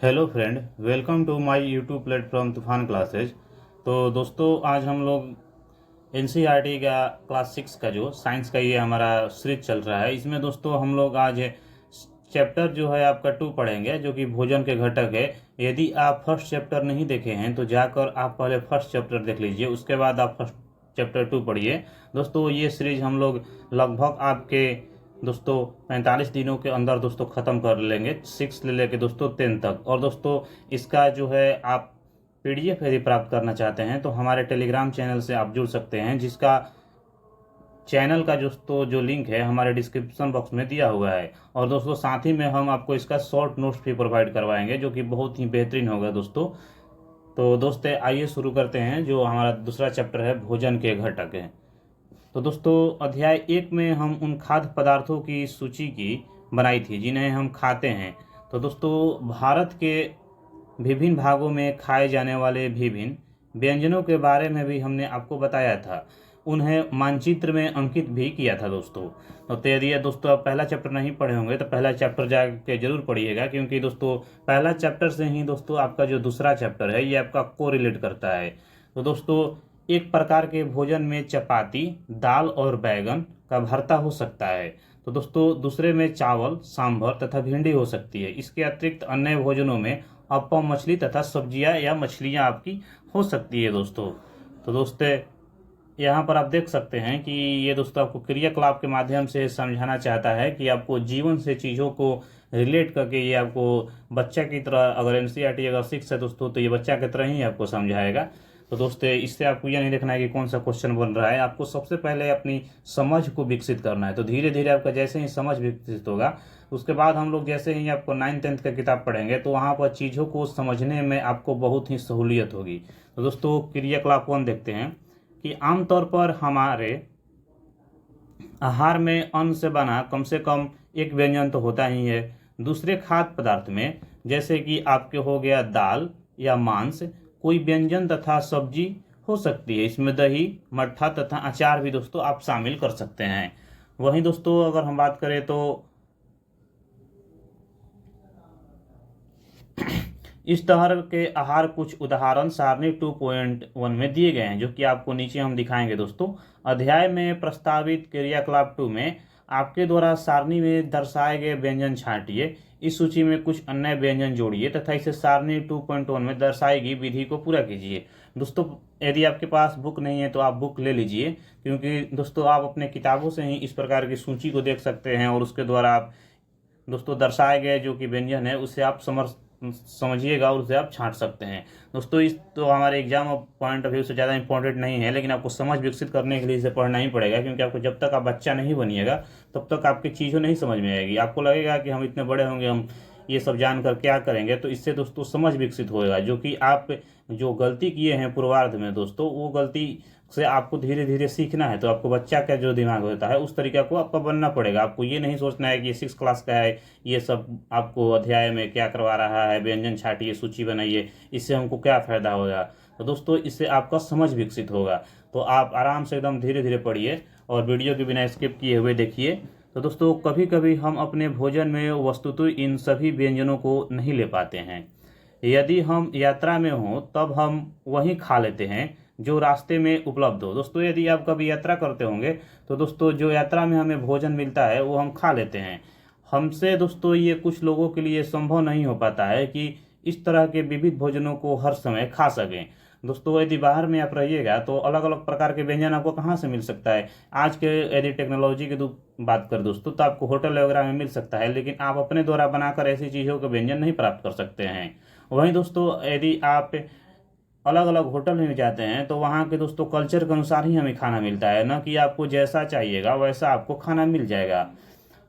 Hello friend, welcome to my YouTube platform Toofan classes. तो दोस्तों, आज हम लोग एनसीईआरटी का क्लास 6 का जो साइंस का ये हमारा सीरीज चल रहा है। इसमें दोस्तों हम लोग आज चैप्टर जो है आपका 2 पढ़ेंगे, जो कि भोजन के घटक है। यदि आप फर्स्ट चैप्टर नहीं देखे हैं तो जाकर आप पहले फर्स्ट चैप्टर देख लीजिए, उसके बाद आप फर्स्ट चैप्टर 2 पढ़िए। दोस्तों, ये सीरीज हम लोग लगभग आपके दोस्तों 45 दिनों के अंदर दोस्तों ख़त्म कर लेंगे, 6 ले लेके दोस्तों 10 तक। और दोस्तों, इसका जो है आप पीडीएफ यदि प्राप्त करना चाहते हैं तो हमारे टेलीग्राम चैनल से आप जुड़ सकते हैं, जिसका चैनल का दोस्तों जो लिंक है हमारे डिस्क्रिप्शन बॉक्स में दिया हुआ है। और दोस्तों, साथ ही में हम आपको इसका शॉर्ट नोट्स भी प्रोवाइड करवाएंगे, जो कि बहुत ही बेहतरीन होगा दोस्तों। तो दोस्तों, आइए शुरू करते हैं। जो हमारा दूसरा चैप्टर है, भोजन के घटक है। तो दोस्तों, अध्याय 1 में हम उन खाद्य पदार्थों की सूची की बनाई थी जिन्हें हम खाते हैं। तो दोस्तों, भारत के विभिन्न भागों में खाए जाने वाले विभिन्न व्यंजनों के बारे में भी हमने आपको बताया था, उन्हें मानचित्र में अंकित भी किया था दोस्तों। तो यदि दोस्तों आप पहला चैप्टर नहीं पढ़े होंगे तो पहला चैप्टर जाके जरूर पढ़िएगा, क्योंकि दोस्तों पहला चैप्टर से ही दोस्तों आपका जो दूसरा चैप्टर है ये आपका कोरिलेट करता है। तो दोस्तों, एक प्रकार के भोजन में चपाती, दाल और बैगन का भरता हो सकता है। तो दोस्तों, दूसरे में चावल, सांभर तथा भिंडी हो सकती है। इसके अतिरिक्त अन्य भोजनों में अप्पम, मछली तथा सब्जियां या मछलियां आपकी हो सकती है दोस्तों। तो दोस्तों, यहाँ पर आप देख सकते हैं कि ये दोस्तों आपको क्रियाकलाप के माध्यम से समझाना चाहता है कि आपको जीवन से चीज़ों को रिलेट करके ये आपको बच्चा की तरह, अगर एनसीईआरटी अगर 6 है दोस्तों तो ये बच्चा की तरह ही आपको समझाएगा। तो दोस्तों, इससे आपको यह नहीं देखना है कि कौन सा क्वेश्चन बन रहा है, आपको सबसे पहले अपनी समझ को विकसित करना है। तो धीरे धीरे आपका जैसे ही समझ विकसित होगा, उसके बाद हम लोग जैसे ही आपको 9th-10th का किताब पढ़ेंगे तो वहाँ पर चीज़ों को समझने में आपको बहुत ही सहूलियत होगी। तो दोस्तों, क्रियाकलाप 1 देखते हैं कि आमतौर पर हमारे आहार में अन्न से बना कम से कम एक व्यंजन तो होता ही है। दूसरे खाद्य पदार्थ में, जैसे कि आपके हो गया दाल या मांस, कोई व्यंजन तथा सब्जी हो सकती है। इसमें दही, मट्ठा तथा अचार भी दोस्तों आप शामिल कर सकते हैं। वहीं दोस्तों, अगर हम बात करें तो इस तरह के आहार कुछ उदाहरण सारणी 2.1 में दिए गए हैं, जो कि आपको नीचे हम दिखाएंगे दोस्तों। अध्याय में प्रस्तावित क्रियाकलाप 2 में आपके द्वारा सारणी में दर्शाए गए व्यंजन छांटिए। इस सूची में कुछ अन्य व्यंजन जोड़िए तथा इसे सारणी 2.1 में दर्शाई गई विधि को पूरा कीजिए। दोस्तों, यदि आपके पास बुक नहीं है तो आप बुक ले लीजिए, क्योंकि दोस्तों आप अपने किताबों से ही इस प्रकार की सूची को देख सकते हैं और उसके द्वारा आप दोस्तों दर्शाए गए जो कि व्यंजन है उसे आप समझिएगा और उसे आप छांट सकते हैं दोस्तों। इस तो हमारे एग्जाम पॉइंट ऑफ व्यू से ज़्यादा इंपॉर्टेंट नहीं है, लेकिन आपको समझ विकसित करने के लिए इसे पढ़ना ही पड़ेगा, क्योंकि आपको जब तक आप बच्चा नहीं बनिएगा तब तक आपकी चीज़ों नहीं समझ में आएगी। आपको लगेगा कि हम इतने बड़े होंगे, हम ये सब जानकर क्या करेंगे। तो इससे दोस्तों समझ विकसित होएगा, जो कि आप जो गलती किए हैं पूर्वार्ध में दोस्तों, वो गलती से आपको धीरे धीरे सीखना है। तो आपको बच्चा का जो दिमाग होता है उस तरीका को आपका बनना पड़ेगा। आपको ये नहीं सोचना है कि ये 6 क्लास का है, ये सब आपको अध्याय में क्या करवा रहा है, व्यंजन छाटिए, सूची बनाइए, इससे हमको क्या फ़ायदा होगा। तो दोस्तों, इससे आपका समझ विकसित होगा। तो आप आराम से एकदम धीरे धीरे पढ़िए और वीडियो के बिना स्किप किए हुए देखिए। तो दोस्तों, कभी कभी हम अपने भोजन में वस्तुतः इन सभी व्यंजनों को नहीं ले पाते हैं। यदि हम यात्रा में हों तब हम वहीं खा लेते हैं जो रास्ते में उपलब्ध हो। दोस्तों, यदि आप कभी यात्रा करते होंगे तो दोस्तों जो यात्रा में हमें भोजन मिलता है वो हम खा लेते हैं। हमसे दोस्तों ये कुछ लोगों के लिए संभव नहीं हो पाता है कि इस तरह के विविध भोजनों को हर समय खा सकें। दोस्तों, यदि बाहर में आप रहिएगा तो अलग अलग प्रकार के व्यंजन आपको कहाँ से मिल सकता है। आज के यदि टेक्नोलॉजी की बात करें दोस्तों तो आपको होटल वगैरह में मिल सकता है, लेकिन आप अपने द्वारा बनाकर ऐसी चीज़ों के व्यंजन नहीं प्राप्त कर सकते हैं। वहीं दोस्तों, यदि आप अलग अलग होटल में जाते हैं तो वहाँ के दोस्तों कल्चर के अनुसार ही हमें खाना मिलता है, ना कि आपको जैसा चाहिएगा वैसा आपको खाना मिल जाएगा।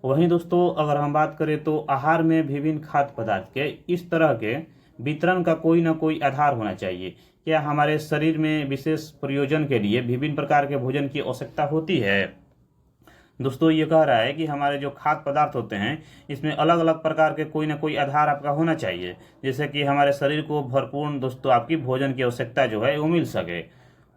वहीं दोस्तों, अगर हम बात करें तो आहार में विभिन्न खाद्य पदार्थ के इस तरह के वितरण का कोई ना कोई आधार होना चाहिए। क्या हमारे शरीर में विशेष प्रयोजन के लिए विभिन्न प्रकार के भोजन की आवश्यकता होती है। दोस्तों, ये कह रहा है कि हमारे जो खाद्य पदार्थ होते हैं इसमें अलग अलग प्रकार के कोई ना कोई आधार आपका होना चाहिए, जैसे कि हमारे शरीर को भरपूर दोस्तों आपकी भोजन की आवश्यकता जो है वो मिल सके।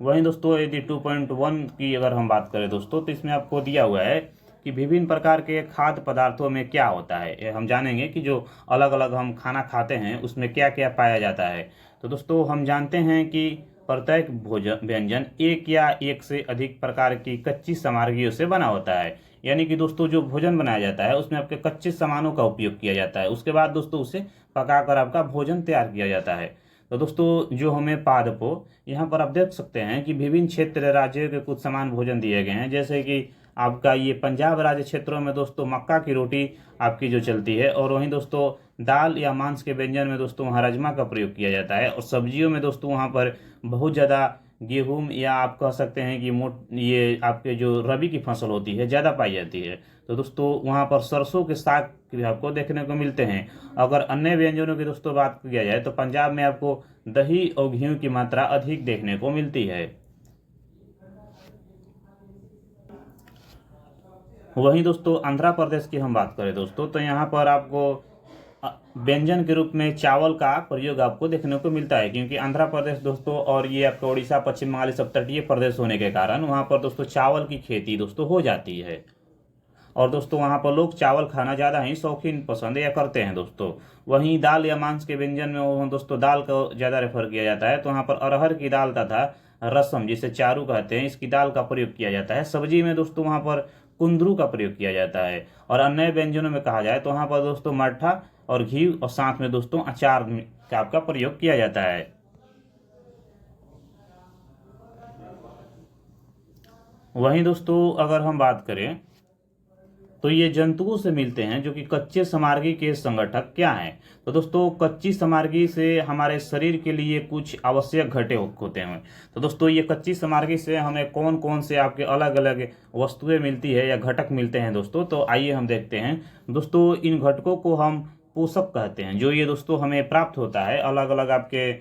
वहीं दोस्तों, यदि 2.1 की अगर हम बात करें दोस्तों तो इसमें आपको दिया हुआ है कि विभिन्न प्रकार के खाद्य पदार्थों में क्या होता है। हम जानेंगे कि जो अलग अलग हम खाना खाते हैं उसमें क्या क्या पाया जाता है। तो दोस्तों हम जानते हैं कि प्रत्येक भोजन व्यंजन एक या एक से अधिक प्रकार की कच्ची सामग्रियों से बना होता है। यानी कि दोस्तों जो भोजन बनाया जाता है उसमें आपके कच्चे सामानों का उपयोग किया जाता है, उसके बाद दोस्तों उसे पकाकर आपका भोजन तैयार किया जाता है। तो दोस्तों जो हमें पादपों यहाँ पर आप देख सकते हैं कि विभिन्न क्षेत्र राज्यों के कुछ समान भोजन दिए गए हैं। जैसे कि आपका ये पंजाब राज्य क्षेत्रों में दोस्तों मक्का की रोटी आपकी जो चलती है, और वहीं दोस्तों दाल या मांस के व्यंजन में दोस्तों वहाँ राजमा का प्रयोग किया जाता है, और सब्जियों में दोस्तों वहाँ पर बहुत ज़्यादा गेहूं या आप कह सकते हैं कि ये आपके जो रबी की फसल होती है ज़्यादा पाई जाती है। तो दोस्तों वहाँ पर सरसों के साग भी आपको देखने को मिलते हैं। अगर अन्य व्यंजनों की दोस्तों बात किया जाए तो पंजाब में आपको दही और घी की मात्रा अधिक देखने को मिलती है। वहीं दोस्तों आंध्र प्रदेश की हम बात करें दोस्तों, तो यहाँ पर आपको व्यंजन के रूप में चावल का प्रयोग आपको देखने को मिलता है, क्योंकि आंध्र प्रदेश दोस्तों और ये आपका उड़ीसा पश्चिम बंगाल सब तटीय प्रदेश होने के कारण वहाँ पर दोस्तों चावल की खेती दोस्तों हो जाती है, और दोस्तों वहाँ पर लोग चावल खाना ज़्यादा ही शौकीन पसंद या करते हैं दोस्तों। वहीं दाल या मांस के व्यंजन में वो दोस्तों दाल को ज़्यादा रेफर किया जाता है, तो वहाँ पर अरहर की दाल तथा रसम जिसे चारू कहते हैं इसकी दाल का प्रयोग किया जाता है। सब्जी में दोस्तों वहाँ पर कुंदरू का प्रयोग किया जाता है, और अन्य व्यंजनों में कहा जाए तो वहाँ पर दोस्तों मट्ठा और घी और साथ में दोस्तों अचार का आपका प्रयोग किया जाता है। वहीं दोस्तों अगर हम बात करें तो ये जंतुओं से मिलते हैं जो कि कच्चे सामग्री के संगठक क्या हैं। तो दोस्तों कच्ची सामग्री से हमारे शरीर के लिए कुछ आवश्यक घटक होते हैं। तो दोस्तों ये कच्ची सामग्री से हमें कौन कौन से आपके अलग अलग वस्तुएं मिलती है या घटक मिलते हैं दोस्तों, तो आइए हम देखते हैं। दोस्तों इन घटकों को हम पोषक कहते हैं, जो ये दोस्तों हमें प्राप्त होता है अलग अलग आपके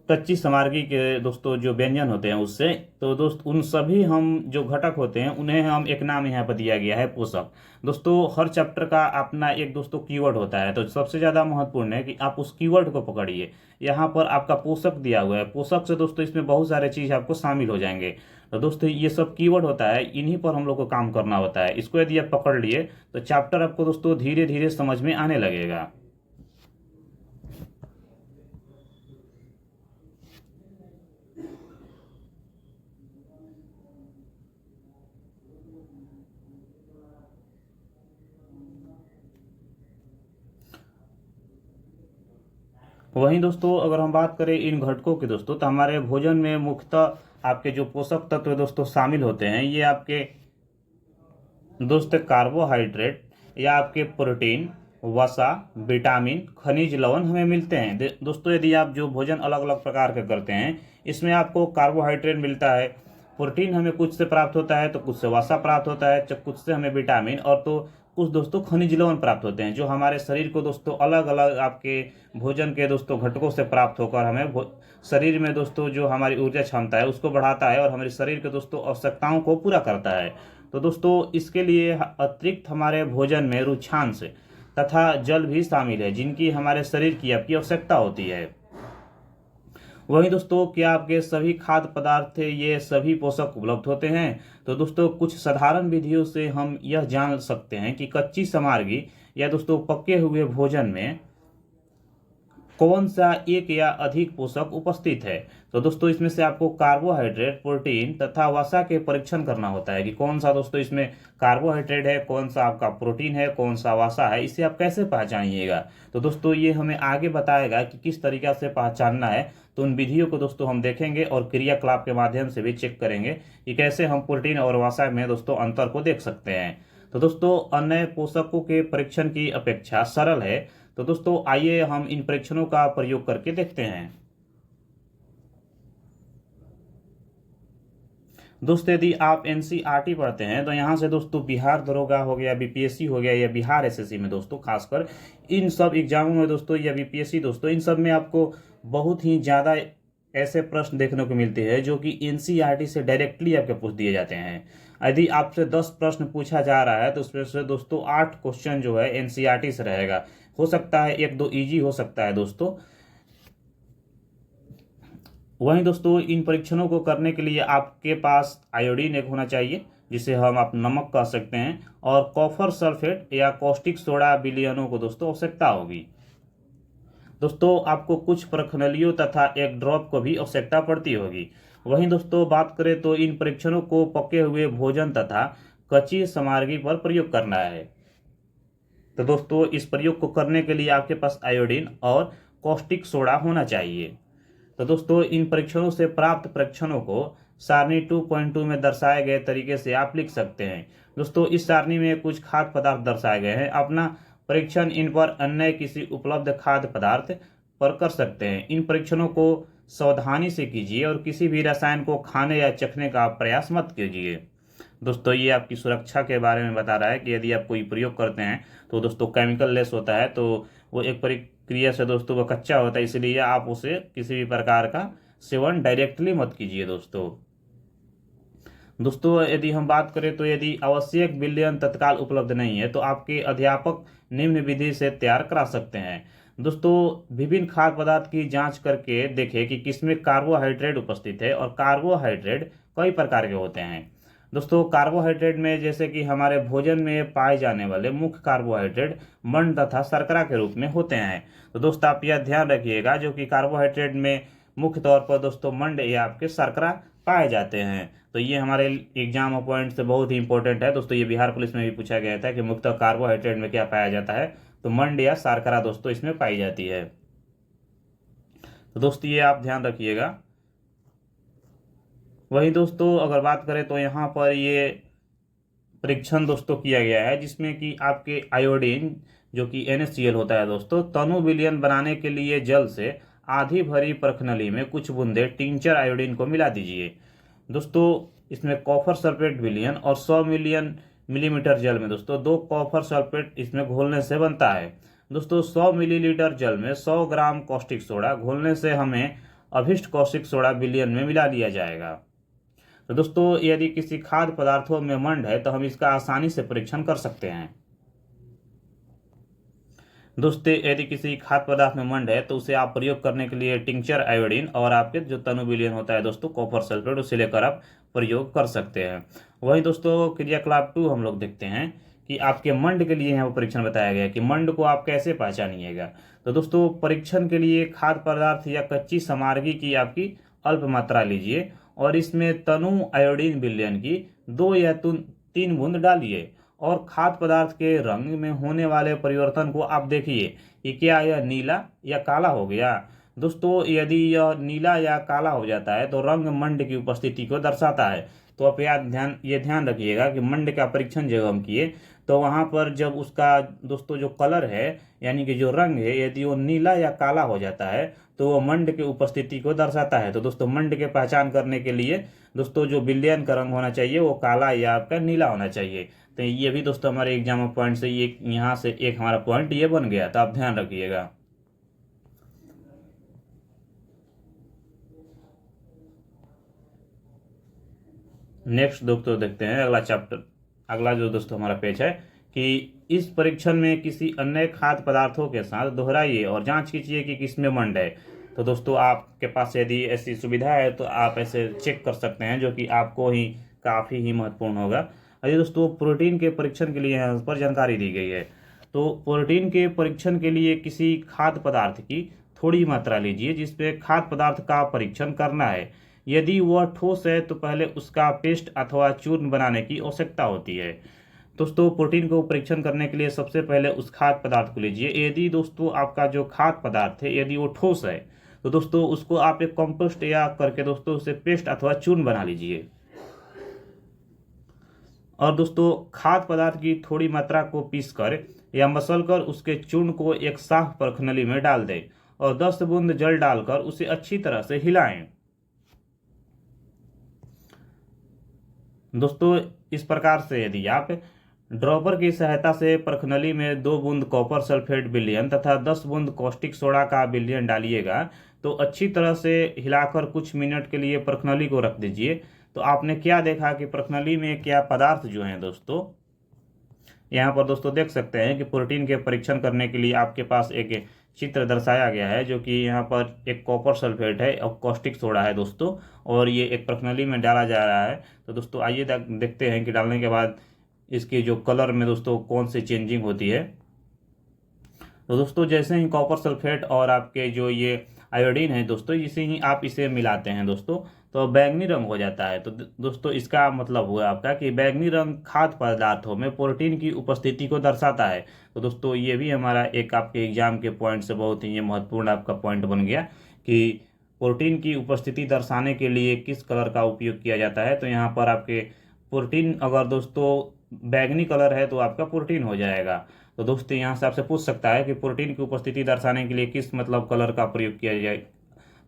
कच्ची सामग्री के दोस्तों जो व्यंजन होते हैं उससे। तो दोस्त उन सभी हम जो घटक होते हैं उन्हें हम एक नाम यहाँ पर दिया गया है पोषक। दोस्तों हर चैप्टर का अपना एक दोस्तों कीवर्ड होता है, तो सबसे ज़्यादा महत्वपूर्ण है कि आप उस कीवर्ड को पकड़िए। यहाँ पर आपका पोषक दिया हुआ है, पोषक से दोस्तों इसमें बहुत सारे चीज़ आपको शामिल हो जाएंगे। तो दोस्तों ये सब कीवर्ड होता है, इन्हीं पर हम लोग को काम करना होता है। इसको यदि आप पकड़ लिए तो चैप्टर आपको दोस्तों धीरे धीरे समझ में आने लगेगा। वहीं दोस्तों अगर हम बात करें इन घटकों की दोस्तों, तो हमारे भोजन में मुख्यतः आपके जो पोषक तत्व दोस्तों शामिल होते हैं, ये आपके दोस्तों कार्बोहाइड्रेट या आपके प्रोटीन, वसा, विटामिन, खनिज लवण हमें मिलते हैं। दोस्तों यदि आप जो भोजन अलग अलग प्रकार के करते हैं इसमें आपको कार्बोहाइड्रेट मिलता है, प्रोटीन हमें कुछ से प्राप्त होता है, तो कुछ से वसा प्राप्त होता है, तो कुछ से हमें विटामिन, और तो कुछ दोस्तों खनिज लवण प्राप्त होते हैं, जो हमारे शरीर को दोस्तों अलग अलग आपके भोजन के दोस्तों घटकों से प्राप्त होकर हमें शरीर में दोस्तों जो हमारी ऊर्जा क्षमता है उसको बढ़ाता है और हमारे शरीर के दोस्तों आवश्यकताओं को पूरा करता है। तो दोस्तों इसके लिए अतिरिक्त हमारे भोजन में रुक्षांश तथा जल भी शामिल है, जिनकी हमारे शरीर की आपकी आवश्यकता होती है। वहीं दोस्तों क्या आपके सभी खाद्य पदार्थ ये सभी पोषक उपलब्ध होते हैं? तो दोस्तों कुछ साधारण विधियों से हम यह जान सकते हैं कि कच्ची सामग्री या दोस्तों पके हुए भोजन में कौन सा एक या अधिक पोषक उपस्थित है। तो दोस्तों इसमें से आपको कार्बोहाइड्रेट, प्रोटीन तथा वसा के परीक्षण करना होता है कि कौन सा दोस्तों इसमें कार्बोहाइड्रेट है, कौन सा आपका प्रोटीन है, कौन सा वसा है। इसे आप कैसे पहचानिएगा? तो दोस्तों ये हमें आगे बताएगा कि किस तरीका से पहचानना है। तो उन विधियों को दोस्तों हम देखेंगे और क्रियाकलाप के माध्यम से भी चेक करेंगे कि कैसे हम प्रोटीन और वसा में दोस्तों अंतर को देख सकते हैं। तो दोस्तों अन्य पोषकों के परीक्षण की अपेक्षा सरल है। तो दोस्तों आइए हम इन परीक्षणों का प्रयोग करके देखते हैं। दोस्तों यदि आप एनसीईआरटी पढ़ते हैं तो यहाँ से दोस्तों बिहार दरोगा हो गया, बीपीएससी हो गया, या बिहार एसएससी में दोस्तों खासकर इन सब एग्जामों में दोस्तों या बीपीएससी दोस्तों इन सब में आपको बहुत ही ज़्यादा ऐसे प्रश्न देखने को मिलते हैं जो कि एनसीईआरटी से डायरेक्टली आपके पूछ दिए जाते हैं। यदि आपसे 10 प्रश्न पूछा जा रहा है तो उसमें से दोस्तों 8 क्वेश्चन जो है एनसीईआरटी से रहेगा। हो सकता है 1-2 इजी हो सकता है दोस्तों। वहीं दोस्तों इन परीक्षणों को करने के लिए आपके पास आयोडीन एक होना चाहिए, जिसे हम आप नमक कह सकते हैं, और कॉपर सल्फेट या कॉस्टिक सोडा विलयनों को दोस्तों आवश्यकता होगी। दोस्तों आपको कुछ प्रखनलियों तथा एक ड्रॉप को भी आवश्यकता पड़ती होगी। वहीं दोस्तों बात करें तो इन परीक्षणों को पके हुए भोजन तथा कच्ची सामग्री पर प्रयोग करना है। तो दोस्तों इस प्रयोग को करने के लिए आपके पास आयोडीन और कॉस्टिक सोडा होना चाहिए। तो दोस्तों इन परीक्षणों से प्राप्त परीक्षणों को सारणी 2.2 में दर्शाए गए तरीके से आप लिख सकते हैं। दोस्तों इस सारणी में कुछ खाद्य पदार्थ दर्शाए गए हैं। अपना परीक्षण इन पर अन्य किसी उपलब्ध खाद्य पदार्थ पर कर सकते हैं। इन परीक्षणों को सावधानी से कीजिए और किसी भी रसायन को खाने या चखने का प्रयास मत कीजिए। दोस्तों ये आपकी सुरक्षा के बारे में बता रहा है कि यदि आप कोई प्रयोग करते हैं तो दोस्तों केमिकल लेस होता है, तो वो एक प्रक्रिया से दोस्तों वो कच्चा होता है, इसलिए आप उसे किसी भी प्रकार का सेवन डायरेक्टली मत कीजिए। दोस्तों यदि हम बात करें तो यदि आवश्यक विलयन तत्काल उपलब्ध नहीं है तो आपके अध्यापक निम्न विधि से तैयार करा सकते हैं। दोस्तों विभिन्न खाद्य पदार्थ की जांच करके देखें कि किसमें कार्बोहाइड्रेट उपस्थित है, और कार्बोहाइड्रेट कई प्रकार के होते हैं। दोस्तों कार्बोहाइड्रेट में जैसे कि हमारे भोजन में पाए जाने वाले मुख्य कार्बोहाइड्रेट मंड तथा शर्करा के रूप में होते हैं। तो दोस्तों आप यह ध्यान रखिएगा, जो कि कार्बोहाइड्रेट में मुख्य तौर पर दोस्तों मंड या आपके शर्करा पाए जाते हैं। तो ये हमारे एग्जाम पॉइंट से बहुत ही इंपॉर्टेंट है दोस्तों। ये बिहार पुलिस में भी पूछा गया था कि मुख्यतः कार्बोहाइड्रेट में क्या पाया जाता है, तो मंड या शर्करा दोस्तों इसमें पाई जाती है। तो दोस्तों ये आप ध्यान रखिएगा। वही दोस्तों अगर बात करें तो यहाँ पर ये परीक्षण दोस्तों किया गया है जिसमें कि आपके आयोडीन जो कि NaCl होता है दोस्तों, तनु विलयन बनाने के लिए जल से आधी भरी प्रखनली में कुछ बूंदे टिंचर आयोडीन को मिला दीजिए। दोस्तों इसमें कॉपर सल्फेट विलयन और 100 मिलीमीटर जल में दोस्तों 2 कॉपर सल्फेट इसमें घोलने से बनता है। दोस्तों 100 मिलीलीटर जल में 100 ग्राम कॉस्टिक सोडा घोलने से हमें अभिष्ट कॉस्टिक सोडा विलयन में मिला लिया जाएगा। तो दोस्तों यदि किसी खाद्य पदार्थों में मंड है तो हम इसका आसानी से परीक्षण कर सकते हैं। दोस्तों यदि किसी खाद्य पदार्थ में मंड है तो उसे आप प्रयोग करने के लिए टिंचर आयोडीन और आपके जो तनु विलयन होता है दोस्तों कॉपर सल्फेट, उसे लेकर आप प्रयोग कर सकते हैं। वहीं दोस्तों क्रियाकलाप 2 हम लोग देखते हैं कि आपके मंड के लिए यहाँ पर परीक्षण बताया गया कि मंड को आप कैसे पहचानिएगा। तो दोस्तों परीक्षण के लिए खाद्य पदार्थ या कच्ची सामग्री की आपकी अल्प मात्रा लीजिए और इसमें तनु आयोडीन विलयन की 2 या 3 बूंद डालिए और खाद्य पदार्थ के रंग में होने वाले परिवर्तन को आप देखिए कि क्या यह नीला या काला हो गया। दोस्तों यदि यह नीला या काला हो जाता है तो रंग मंड की उपस्थिति को दर्शाता है। तो आप ये ध्यान रखिएगा कि मंड का परीक्षण जब हम किए तो वहाँ पर जब उसका दोस्तों जो कलर है यानी कि जो रंग है यदि वो नीला या काला हो जाता है तो वो मंड की उपस्थिति को दर्शाता है। तो दोस्तों मंड के पहचान करने के लिए दोस्तों जो विलयन का रंग होना चाहिए वो काला या आपका नीला होना चाहिए। तो ये भी दोस्तों हमारे एग्जाम पॉइंट से ये यहाँ से एक हमारा पॉइंट ये बन गया, तो आप ध्यान रखिएगा। नेक्स्ट दोस्तों देखते हैं अगला चैप्टर, अगला जो दोस्तों हमारा पेज है कि इस परीक्षण में किसी अन्य खाद्य पदार्थों के साथ दोहराइए और जांच कीजिए कि किसमें मंड है। तो दोस्तों आपके पास यदि ऐसी सुविधा है तो आप ऐसे चेक कर सकते हैं, जो कि आपको ही काफ़ी ही महत्वपूर्ण होगा। अभी दोस्तों प्रोटीन के परीक्षण के लिए यहाँ पर जानकारी दी गई है। तो प्रोटीन के परीक्षण के लिए किसी खाद्य पदार्थ की थोड़ी मात्रा लीजिए जिसपे खाद्य पदार्थ का परीक्षण करना है। यदि वह ठोस है तो पहले उसका पेस्ट अथवा चूर्ण बनाने की आवश्यकता होती है। दोस्तों प्रोटीन को परीक्षण करने के लिए सबसे पहले उस खाद्य पदार्थ को लीजिए। यदि दोस्तों आपका जो खाद्य पदार्थ है यदि वो ठोस है तो दोस्तों उसको आप एक कंपोस्ट या करके दोस्तों उसे पेस्ट अथवा चूर्ण बना लीजिए। और दोस्तों खाद्य पदार्थ की थोड़ी मात्रा को पीसकर या मसलकर उसके चूर्ण को एक साफ प्रखनली में डाल दें और 10 बूंद जल डालकर उसे अच्छी तरह से हिलाएं। दोस्तों इस प्रकार से यदि आप ड्रॉपर की सहायता से प्रखनली में 2 बूंद कॉपर सल्फेट विलयन तथा 10 बूंद कॉस्टिक सोडा का विलयन डालिएगा तो अच्छी तरह से हिलाकर कुछ मिनट के लिए प्रखनली को रख दीजिए। तो आपने क्या देखा कि प्रखनली में क्या पदार्थ जो हैं दोस्तों यहाँ पर दोस्तों देख सकते हैं कि प्रोटीन के परीक्षण करने के लिए आपके पास एक चित्र दर्शाया गया है, जो कि यहाँ पर एक कॉपर सल्फेट है और कॉस्टिक सोडा है दोस्तों, और ये एक प्रणाली में डाला जा रहा है। तो दोस्तों आइए देखते हैं कि डालने के बाद इसके जो कलर में दोस्तों कौन सी चेंजिंग होती है। तो दोस्तों जैसे ही कॉपर सल्फेट और आपके जो ये आयोडीन है दोस्तों, इसे ही आप इसे मिलाते हैं दोस्तों, तो बैंगनी रंग हो जाता है। तो दोस्तों इसका मतलब हुआ आपका कि बैंगनी रंग खाद्य पदार्थों में प्रोटीन की उपस्थिति को दर्शाता है। तो दोस्तों ये भी हमारा एक आपके एग्जाम के पॉइंट से बहुत ही ये महत्वपूर्ण आपका पॉइंट बन गया कि प्रोटीन की उपस्थिति दर्शाने के लिए किस कलर का उपयोग किया जाता है। तो यहाँ पर आपके प्रोटीन अगर दोस्तों बैंगनी कलर है तो आपका प्रोटीन हो जाएगा। तो दोस्तों यहाँ से आपसे पूछ सकता है कि प्रोटीन की उपस्थिति दर्शाने के लिए किस मतलब कलर का प्रयोग किया जाए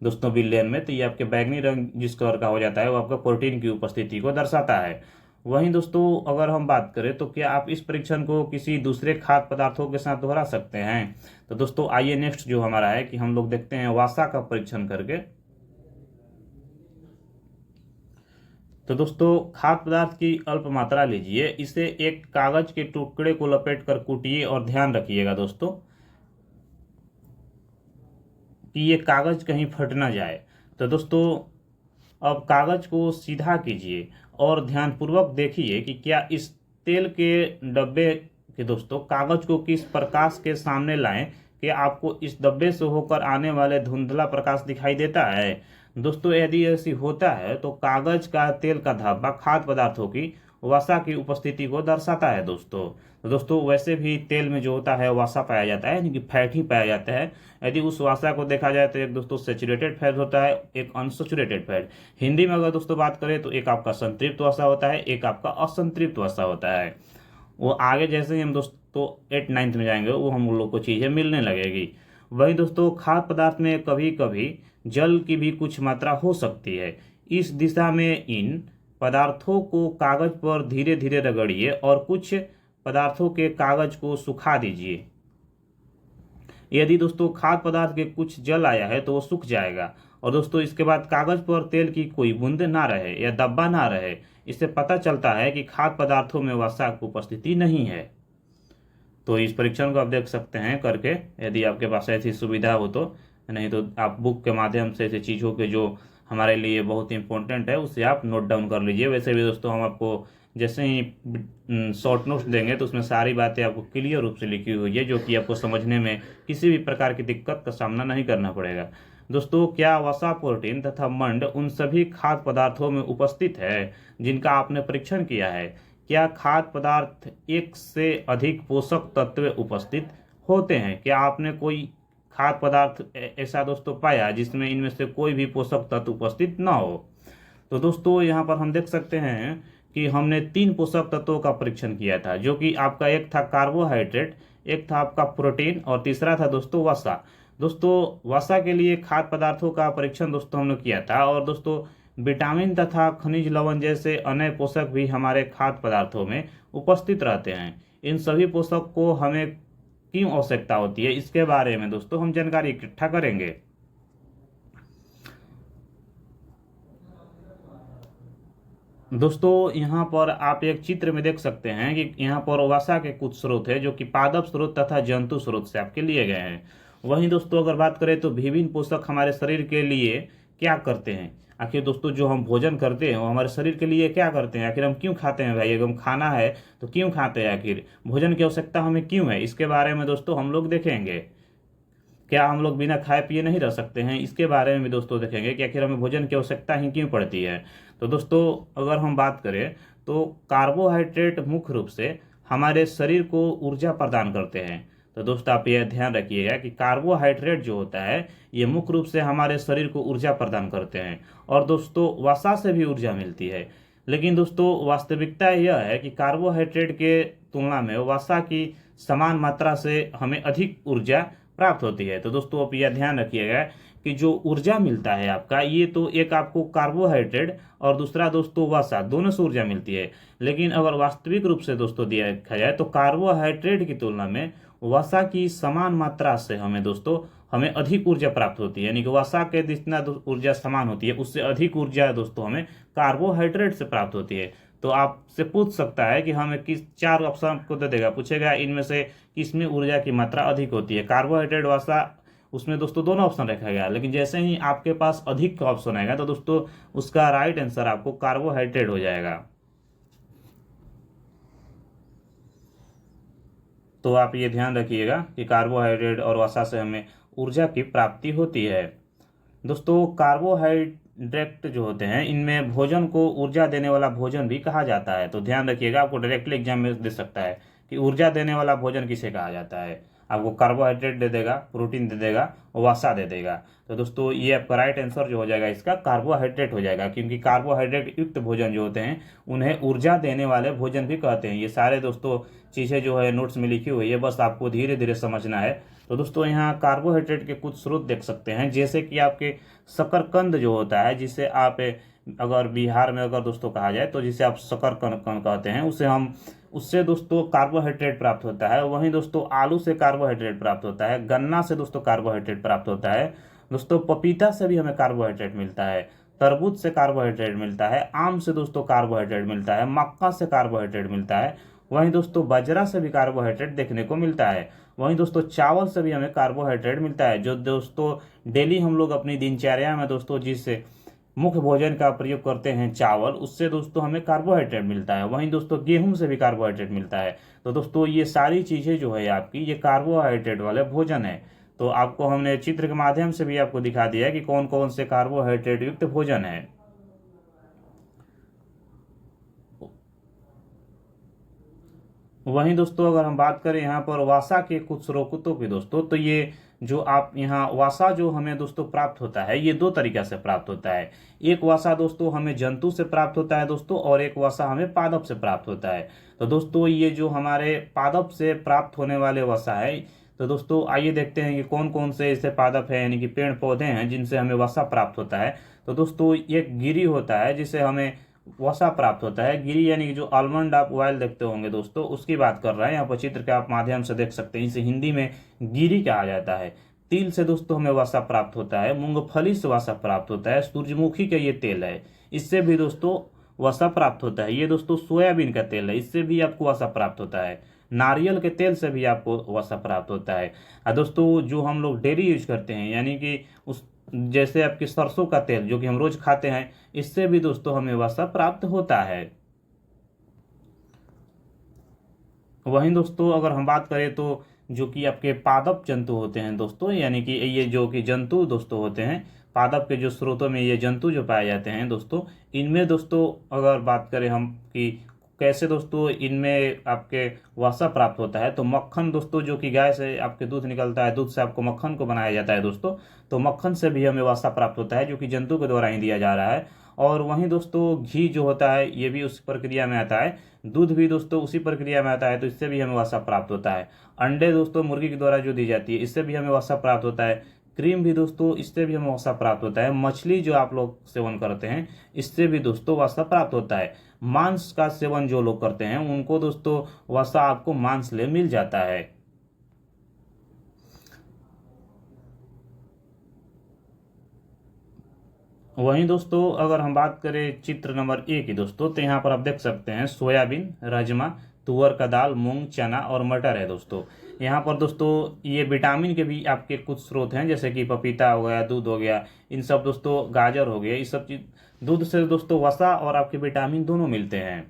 दोस्तों विलेन में। तो ये आपके बैंगनी रंग जिस कलर का हो जाता है वो आपका प्रोटीन की उपस्थिति को दर्शाता है। वहीं दोस्तों अगर हम बात करें तो क्या आप इस परीक्षण को किसी दूसरे खाद्य पदार्थों के साथ दोहरा सकते हैं। तो दोस्तों आइए नेक्स्ट जो हमारा है कि हम लोग देखते हैं वसा का परीक्षण करके। तो दोस्तों खाद्य पदार्थ की अल्प मात्रा लीजिए, इसे एक कागज के टुकड़े को लपेट कर कूटिए और ध्यान रखिएगा दोस्तों कि ये कागज कहीं फट ना जाए। तो दोस्तों अब कागज को सीधा कीजिए और ध्यानपूर्वक देखिए कि क्या इस तेल के डब्बे के दोस्तों कागज को किस प्रकाश के सामने लाएं कि आपको इस डब्बे से होकर आने वाले धुंधला प्रकाश दिखाई देता है। दोस्तों यदि ऐसी होता है तो कागज का तेल का धब्बा खाद्य पदार्थों की वसा की उपस्थिति को दर्शाता है दोस्तों। तो दोस्तों वैसे भी तेल में जो होता है वसा पाया जाता है, यानी कि फैट ही पाया जाता है। यदि उस वसा को देखा जाए तो एक दोस्तों सैचुरेटेड फैट होता है, एक अनसैचुरेटेड फैट। हिंदी में अगर दोस्तों बात करें तो एक आपका संतृप्त वसा होता है, एक आपका असंतृप्त वसा होता है। वो आगे जैसे ही हम दोस्तों 8-9 में जाएंगे वो हम लोग को चीज़ें मिलने लगेगी। वही दोस्तों खाद्य पदार्थ में कभी कभी जल की भी कुछ मात्रा हो सकती है। इस दिशा में इन पदार्थों को कागज पर धीरे धीरे रगड़िए और कुछ पदार्थों के कागज को सुखा दीजिए। यदि दोस्तों खाद्य पदार्थ के कुछ जल आया है तो वो सूख जाएगा। और दोस्तों इसके बाद कागज पर तेल की कोई बूंद ना रहे या धब्बा ना रहे, इससे पता चलता है कि खाद्य पदार्थों में वसा की उपस्थिति नहीं है। तो इस परीक्षण को आप देख सकते हैं करके, यदि आपके पास ऐसी सुविधा हो तो। नहीं तो आप बुक के माध्यम से ऐसी चीज़ों के जो हमारे लिए बहुत इंपॉर्टेंट है उसे आप नोट डाउन कर लीजिए। वैसे भी दोस्तों हम आपको जैसे ही शॉर्ट नोट्स देंगे तो उसमें सारी बातें आपको क्लियर रूप से लिखी हुई है, जो कि आपको समझने में किसी भी प्रकार की दिक्कत का सामना नहीं करना पड़ेगा। दोस्तों क्या वसा, प्रोटीन तथा मंड उन सभी खाद्य पदार्थों में उपस्थित है जिनका आपने परीक्षण किया है। क्या खाद्य पदार्थ एक से अधिक पोषक तत्व उपस्थित होते हैं। क्या आपने कोई खाद्य पदार्थ ऐसा दोस्तों पाया जिसमें इनमें से कोई भी पोषक तत्व उपस्थित ना हो। तो दोस्तों यहाँ पर हम देख सकते हैं कि हमने 3 पोषक तत्वों का परीक्षण किया था, जो कि आपका एक था कार्बोहाइड्रेट, एक था आपका प्रोटीन और तीसरा था दोस्तों वसा। दोस्तों वसा के लिए खाद्य पदार्थों का परीक्षण दोस्तों हमने किया था। और दोस्तों विटामिन तथा खनिज लवण जैसे अन्य पोषक भी हमारे खाद्य पदार्थों में उपस्थित रहते हैं। इन सभी पोषक को हमें क्यों आवश्यकता होती है, इसके बारे में दोस्तों हम जानकारी इकट्ठा करेंगे। दोस्तों यहाँ पर आप एक चित्र में देख सकते हैं कि यहाँ पर वसा के कुछ स्रोत है जो कि पादप स्रोत तथा जंतु स्रोत से आपके लिए गए हैं। वहीं दोस्तों अगर बात करें तो विभिन्न पोषक हमारे शरीर के लिए क्या करते हैं। आखिर दोस्तों जो हम भोजन करते हैं वो हमारे शरीर के लिए क्या करते हैं, आखिर हम क्यों खाते हैं भाई। अगर हम खाना है तो क्यों खाते हैं, आखिर भोजन की आवश्यकता हमें क्यों है, इसके बारे में दोस्तों हम लोग देखेंगे। क्या हम लोग बिना खाए पिए नहीं रह सकते हैं, इसके बारे में भी दोस्तों देखेंगे कि आखिर हमें भोजन की आवश्यकता ही क्यों पड़ती है। तो दोस्तों अगर हम बात करें तो कार्बोहाइड्रेट मुख्य रूप से हमारे शरीर को ऊर्जा प्रदान करते हैं। तो दोस्तों आप यह ध्यान रखिएगा कि कार्बोहाइड्रेट जो होता है ये मुख्य रूप से हमारे शरीर को ऊर्जा प्रदान करते हैं। और दोस्तों वसा से भी ऊर्जा मिलती है। लेकिन दोस्तों वास्तविकता यह है कि कार्बोहाइड्रेट के तुलना में वसा की समान मात्रा से हमें अधिक ऊर्जा प्राप्त होती है। तो दोस्तों आप यह ध्यान रखिएगा कि जो ऊर्जा मिलता है आपका, ये तो एक आपको कार्बोहाइड्रेट और दूसरा दोस्तों वसा, दोनों से ऊर्जा मिलती है। लेकिन अगर वास्तविक रूप से दोस्तों देखा जाए तो कार्बोहाइड्रेट की तुलना में वसा की समान मात्रा से हमें अधिक ऊर्जा प्राप्त होती है। यानी कि वसा के जितना ऊर्जा समान होती है उससे अधिक ऊर्जा दोस्तों हमें कार्बोहाइड्रेट से प्राप्त होती है। तो आपसे पूछ सकता है कि हमें किस 4 ऑप्शन आपको दे देगा, पूछेगा इनमें से किसमें ऊर्जा की मात्रा अधिक होती है, कार्बोहाइड्रेट, वसा, उसमें दोस्तों दोनों ऑप्शन रखा गया। लेकिन जैसे ही आपके पास अधिक का ऑप्शन आएगा तो दोस्तों उसका राइट आंसर आपको कार्बोहाइड्रेट हो जाएगा। तो आप ये ध्यान रखिएगा कि कार्बोहाइड्रेट और वसा से हमें ऊर्जा की प्राप्ति होती है। दोस्तों कार्बोहाइड्रेट जो होते हैं इनमें भोजन को ऊर्जा देने वाला भोजन भी कहा जाता है। तो ध्यान रखिएगा, आपको डायरेक्टली एग्जाम में दे सकता है कि ऊर्जा देने वाला भोजन किसे कहा जाता है। आपको कार्बोहाइड्रेट दे देगा, प्रोटीन दे देगा, वसा दे देगा। तो दोस्तों ये आपका राइट आंसर जो हो जाएगा इसका कार्बोहाइड्रेट हो जाएगा, क्योंकि कार्बोहाइड्रेट युक्त भोजन जो होते हैं उन्हें ऊर्जा देने वाले भोजन भी कहते हैं। ये सारे दोस्तों चीज़ें जो है नोट्स में लिखी हुई है, बस आपको धीरे धीरे समझना है। तो दोस्तों यहाँ कार्बोहाइड्रेट के कुछ स्रोत देख सकते हैं, जैसे कि आपके शकरकंद जो होता है, जिसे आप अगर बिहार में अगर दोस्तों कहा जाए तो जिसे आप शकरकंद कहते हैं, उसे हम उससे दोस्तों कार्बोहाइड्रेट प्राप्त होता है। वहीं दोस्तों आलू से कार्बोहाइड्रेट प्राप्त होता है, गन्ना से दोस्तों कार्बोहाइड्रेट प्राप्त होता है, दोस्तों पपीता से भी हमें कार्बोहाइड्रेट मिलता है, तरबूज से कार्बोहाइड्रेट मिलता है, आम से दोस्तों कार्बोहाइड्रेट मिलता है, मक्का से कार्बोहाइड्रेट मिलता है, वहीं दोस्तों बाजरा से भी कार्बोहाइड्रेट देखने को मिलता है, वहीं दोस्तों चावल से भी हमें कार्बोहाइड्रेट मिलता है, जो दोस्तों डेली हम लोग अपनी दिनचर्या में दोस्तों जिस मुख्य भोजन का प्रयोग करते हैं चावल, उससे दोस्तों हमें कार्बोहाइड्रेट मिलता है। वहीं दोस्तों गेहूं से भी कार्बोहाइड्रेट मिलता है। तो दोस्तों ये सारी चीज़ें जो है आपकी ये कार्बोहाइड्रेट वाले भोजन है। तो आपको हमने चित्र के माध्यम से भी आपको दिखा दिया है कि कौन कौन से कार्बोहाइड्रेट युक्त भोजन है। वहीं दोस्तों अगर हम बात करें यहाँ पर वसा के कुछ स्रोतों की दोस्तों, तो ये जो आप यहाँ वसा जो हमें दोस्तों प्राप्त होता है ये दो तरीका से प्राप्त होता है। एक वसा दोस्तों हमें जंतु से प्राप्त होता है दोस्तों, और एक वसा हमें पादप से प्राप्त होता है। तो दोस्तों ये जो हमारे पादप से प्राप्त होने वाले वसा है, तो दोस्तों आइए देखते हैं कि कौन कौन से ऐसे पादप है यानी कि पेड़ पौधे हैं जिनसे हमें वसा प्राप्त होता है। तो दोस्तों एक गिरी होता है जिसे हमें वसा प्राप्त होता है। गिरी यानी कि जो आलमंड आप ऑयल देखते होंगे दोस्तों, उसकी बात कर रहे हैं। यहाँ पर चित्र के आप माध्यम से देख सकते हैं, इसे हिंदी में गिरी कहा जाता है। तिल से दोस्तों हमें वसा प्राप्त होता है, मूंगफली से वसा प्राप्त होता है, सूरजमुखी का ये तेल है, इससे भी दोस्तों वसा प्राप्त होता है। ये दोस्तों सोयाबीन का तेल है, इससे भी आपको वसा प्राप्त होता है। नारियल के तेल से भी आपको वसा प्राप्त होता है। और दोस्तों जो हम लोग डेली यूज करते हैं यानी कि उस जैसे आपकी सरसों का तेल जो कि हम रोज खाते हैं, इससे भी दोस्तों हमें वसा प्राप्त होता है। वहीं दोस्तों अगर हम बात करें तो जो कि आपके पादप जंतु होते हैं दोस्तों, यानी कि ये जो कि जंतु दोस्तों होते हैं, पादप के जो स्रोतों में ये जंतु जो पाए जाते हैं दोस्तों, इनमें दोस्तों अगर बात करें हम कि कैसे दोस्तों इनमें आपके वसा प्राप्त होता है, तो मक्खन दोस्तों जो कि गाय से आपके दूध निकलता है, दूध से आपको मक्खन को बनाया जाता है दोस्तों, तो मक्खन से भी हमें वसा प्राप्त होता है जो कि जंतु के द्वारा ही दिया जा रहा है। और वहीं दोस्तों घी जो होता है ये भी उस प्रक्रिया में आता है, दूध भी दोस्तों उसी प्रक्रिया में आता है, तो इससे भी हमें वसा प्राप्त होता है। अंडे दोस्तों मुर्गी के द्वारा जो दी जाती है, इससे भी हमें वसा प्राप्त होता है। क्रीम भी दोस्तों इससे भी हमें वसा प्राप्त होता है। मछली जो आप लोग सेवन करते हैं, इससे भी दोस्तों वसा प्राप्त होता है। मांस का सेवन जो लोग करते हैं उनको दोस्तों वसा आपको मांस ले मिल जाता है। वहीं दोस्तों अगर हम बात करें चित्र नंबर 1 की दोस्तों, तो यहाँ पर आप देख सकते हैं सोयाबीन, राजमा, तुअर का दाल, मूंग, चना और मटर है दोस्तों। यहाँ पर दोस्तों ये विटामिन के भी आपके कुछ स्रोत हैं, जैसे कि पपीता हो गया, दूध हो गया, इन सब दोस्तों, गाजर हो गया, ये सब चीज दूध से दोस्तों वसा और आपके विटामिन दोनों मिलते हैं।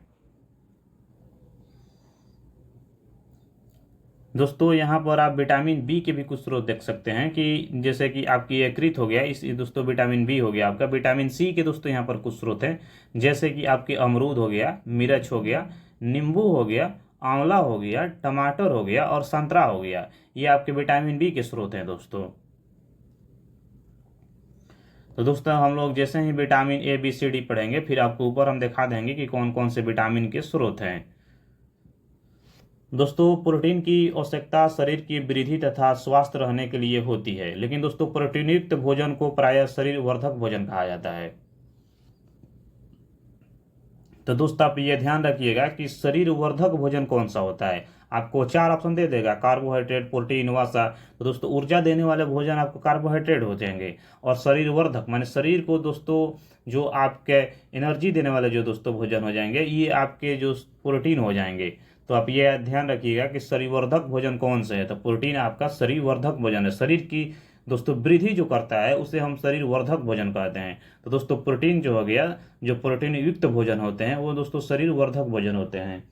दोस्तों यहाँ पर आप विटामिन बी के भी कुछ स्रोत देख सकते हैं, कि जैसे कि आपकी यकृत हो गया, इस दोस्तों विटामिन बी हो गया आपका। विटामिन सी के दोस्तों यहाँ पर कुछ स्रोत हैं, जैसे कि आपके अमरूद हो गया, मिर्च हो गया, नींबू हो गया, आंवला हो गया, टमाटर हो गया और संतरा हो गया। ये आपके विटामिन बी के स्रोत हैं दोस्तों। तो दोस्तों हम लोग जैसे ही vitamin A B C D पढ़ेंगे, फिर आपको ऊपर हम दिखा देंगे कि कौन कौन से विटामिन के स्रोत हैं। दोस्तों प्रोटीन की आवश्यकता शरीर की वृद्धि तथा स्वस्थ रहने के लिए होती है, लेकिन दोस्तों प्रोटीन युक्त भोजन को प्रायः शरीर वर्धक भोजन कहा जाता है। तो दोस्तों आप ये ध्यान रखिएगा कि शरीर वर्धक भोजन कौन सा होता है। आपको 4 ऑप्शन दे देगा, कार्बोहाइड्रेट, प्रोटीन, वसा। तो दोस्तों ऊर्जा देने वाले भोजन आपको कार्बोहाइड्रेट हो जाएंगे, और शरीर वर्धक माने शरीर को दोस्तों जो आपके एनर्जी देने वाले जो दोस्तों भोजन हो जाएंगे, ये आपके जो प्रोटीन हो जाएंगे। तो आप ये ध्यान रखिएगा कि शरीरवर्धक भोजन कौन से है। तो प्रोटीन आपका शरीरवर्धक भोजन है, शरीर की दोस्तों वृद्धि जो करता है उसे हम शरीरवर्धक भोजन कहते हैं। तो दोस्तों प्रोटीन जो हो गया, जो प्रोटीन युक्त भोजन होते हैं वो दोस्तों शरीरवर्धक भोजन होते हैं।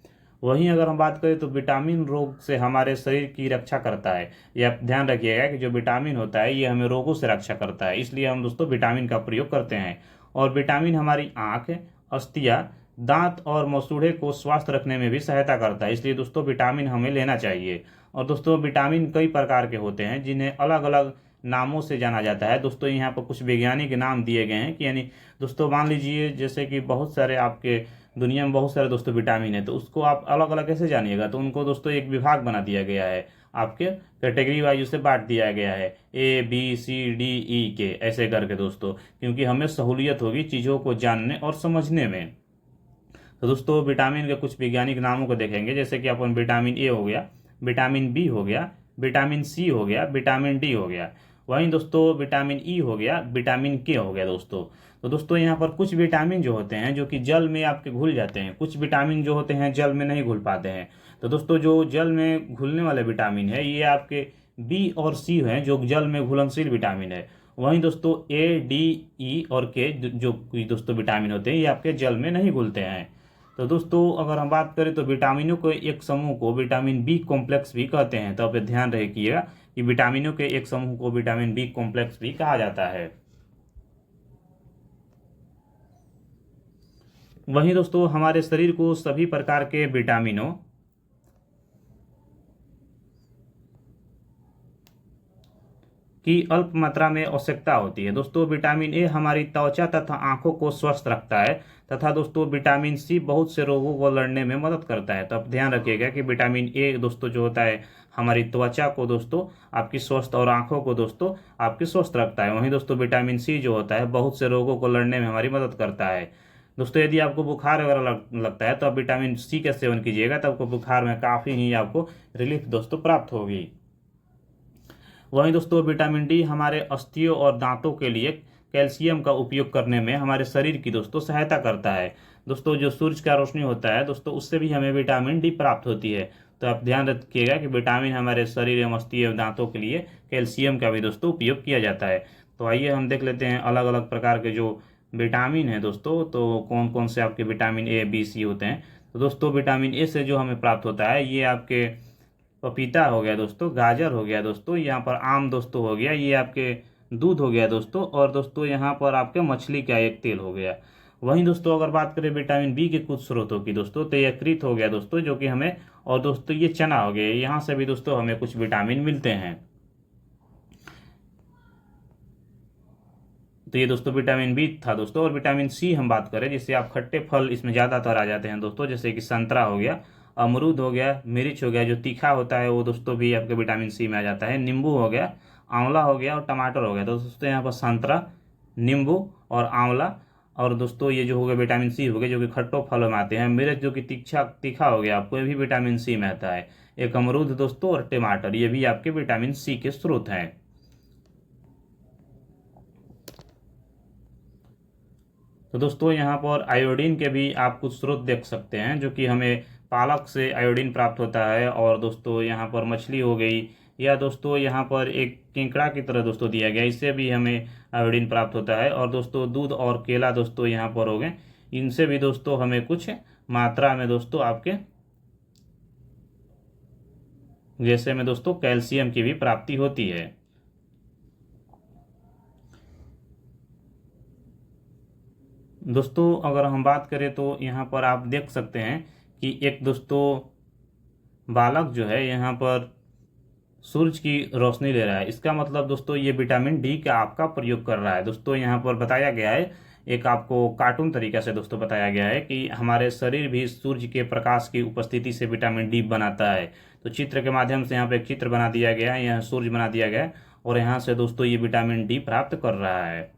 वहीं अगर हम बात करें तो विटामिन रोग से हमारे शरीर की रक्षा करता है। ये आप ध्यान रखिएगा कि जो विटामिन होता है ये हमें रोगों से रक्षा करता है, इसलिए हम दोस्तों विटामिन का प्रयोग करते हैं। और विटामिन हमारी आँख, अस्थियाँ, दांत और मसूड़े को स्वस्थ रखने में भी सहायता करता है, इसलिए दोस्तों विटामिन हमें लेना चाहिए। और दोस्तों विटामिन कई प्रकार के होते हैं जिन्हें अलग अलग नामों से जाना जाता है। दोस्तों यहाँ पर कुछ वैज्ञानिक नाम दिए गए हैं कि यानी दोस्तों मान लीजिए जैसे कि बहुत सारे आपके दुनिया में बहुत सारे दोस्तों विटामिन है, तो उसको आप अलग अलग कैसे जानिएगा, तो उनको दोस्तों एक विभाग बना दिया गया है, आपके कैटेगरी वाइज उसे बांट दिया गया है, ABCDE के ऐसे करके दोस्तों, क्योंकि हमें सहूलियत होगी चीज़ों को जानने और समझने में। तो दोस्तों विटामिन के कुछ वैज्ञानिक नामों को देखेंगे, जैसे कि अपन विटामिन ए हो गया, विटामिन बी हो गया, विटामिन सी हो गया, विटामिन डी हो गया। वहीं दोस्तों विटामिन ई हो गया, विटामिन के हो गया दोस्तों। तो दोस्तों यहाँ पर कुछ विटामिन जो होते हैं जो कि जल में आपके घुल जाते हैं, कुछ विटामिन जो होते हैं जल में नहीं घुल पाते हैं। तो दोस्तों जो जल में घुलने वाले विटामिन है ये आपके बी और सी हैं, जो जल में घुलनशील विटामिन है। वहीं दोस्तों A, D, E और के जो दोस्तों विटामिन होते हैं ये आपके जल में नहीं घुलते हैं। तो दोस्तों अगर हम बात करें तो विटामिनों के एक समूह को विटामिन बी कॉम्प्लेक्स भी कहते हैं। तो आप ध्यान रखिएगा कि विटामिनों के एक समूह को विटामिन बी कॉम्प्लेक्स भी कहा जाता है। वहीं दोस्तों हमारे शरीर को सभी प्रकार के विटामिनों की अल्प मात्रा में आवश्यकता होती है। दोस्तों विटामिन ए हमारी त्वचा तथा आंखों को स्वस्थ रखता है, तथा दोस्तों विटामिन सी बहुत से रोगों को लड़ने में मदद करता है। तो आप ध्यान रखिएगा कि विटामिन ए दोस्तों जो होता है हमारी त्वचा को दोस्तों आपकी स्वस्थ और आंखों को दोस्तों आपकी स्वस्थ रखता है। वहीं दोस्तों विटामिन सी जो होता है बहुत से रोगों को लड़ने में हमारी मदद करता है। दोस्तों यदि आपको बुखार वगैरह लगता है तो आप विटामिन सी का सेवन कीजिएगा, तो आपको बुखार में काफ़ी ही आपको रिलीफ दोस्तों प्राप्त होगी। वहीं दोस्तों विटामिन डी हमारे अस्थियों और दांतों के लिए कैल्शियम का उपयोग करने में हमारे शरीर की दोस्तों सहायता करता है। दोस्तों जो सूरज का रोशनी होता है दोस्तों उससे भी हमें विटामिन डी प्राप्त होती है। तो आप ध्यान रखिएगा कि विटामिन हमारे शरीर एवं अस्थि एवं दांतों के लिए कैल्शियम का भी दोस्तों उपयोग किया जाता है। तो आइए हम देख लेते हैं अलग अलग प्रकार के जो विटामिन है दोस्तों, तो कौन कौन से आपके विटामिन A, B, C होते हैं। तो दोस्तों विटामिन ए से जो हमें प्राप्त होता है ये आपके पपीता हो गया दोस्तों, गाजर हो गया दोस्तों, यहाँ पर आम दोस्तों हो गया, ये आपके दूध हो गया दोस्तों, और दोस्तों यहाँ पर आपके मछली का एक तेल हो गया। वहीं दोस्तों अगर बात करें विटामिन बी के कुछ स्रोतों की दोस्तों, तो यकृत हो गया दोस्तों जो कि हमें, और दोस्तों ये चना हो गया, यहाँ से भी दोस्तों हमें कुछ विटामिन मिलते हैं। तो ये दोस्तों विटामिन बी था दोस्तों। और विटामिन सी हम बात करें, जिससे आप खट्टे फल इसमें ज़्यादातर आ जाते हैं दोस्तों, जैसे कि संतरा हो गया, अमरूद हो गया, मिर्च हो गया, जो तीखा होता है वो दोस्तों भी आपके विटामिन सी में आ जाता है, नींबू हो गया, आंवला हो गया और टमाटर हो गया। तो दोस्तों यहाँ पर संतरा, नींबू और आंवला, और दोस्तों ये जो हो गया विटामिन सी हो गया जो कि खट्टो फलों में आते हैं, मिर्च जो कि तीखा हो गया आपको, ये भी विटामिन सी में आता है, एक अमरूद दोस्तों और टमाटर, ये भी आपके विटामिन सी के स्रोत हैं। तो दोस्तों यहाँ पर आयोडीन के भी आप कुछ स्रोत देख सकते हैं, जो कि हमें पालक से आयोडीन प्राप्त होता है, और दोस्तों यहाँ पर मछली हो गई, या दोस्तों यहाँ पर एक केंकड़ा की तरह दोस्तों दिया गया, इससे भी हमें आयोडीन प्राप्त होता है। और दोस्तों दूध और केला दोस्तों यहाँ पर हो गए, इनसे भी दोस्तों हमें कुछ मात्रा में दोस्तों आपके जैसे में दोस्तों कैल्शियम की भी प्राप्ति होती है। दोस्तों अगर हम बात करें तो यहाँ पर आप देख सकते हैं कि एक दोस्तों बालक जो है यहाँ पर सूरज की रोशनी ले रहा है, इसका मतलब दोस्तों ये विटामिन डी का आपका प्रयोग कर रहा है। दोस्तों यहाँ पर बताया गया है, एक आपको कार्टून तरीका से दोस्तों बताया गया है कि हमारे शरीर भी सूर्य के प्रकाश की उपस्थिति से विटामिन डी बनाता है। तो चित्र के माध्यम से यहाँ पे एक चित्र बना दिया गया है, यहाँ सूर्य बना दिया गया है, और यहाँ से दोस्तों ये विटामिन डी प्राप्त कर रहा है।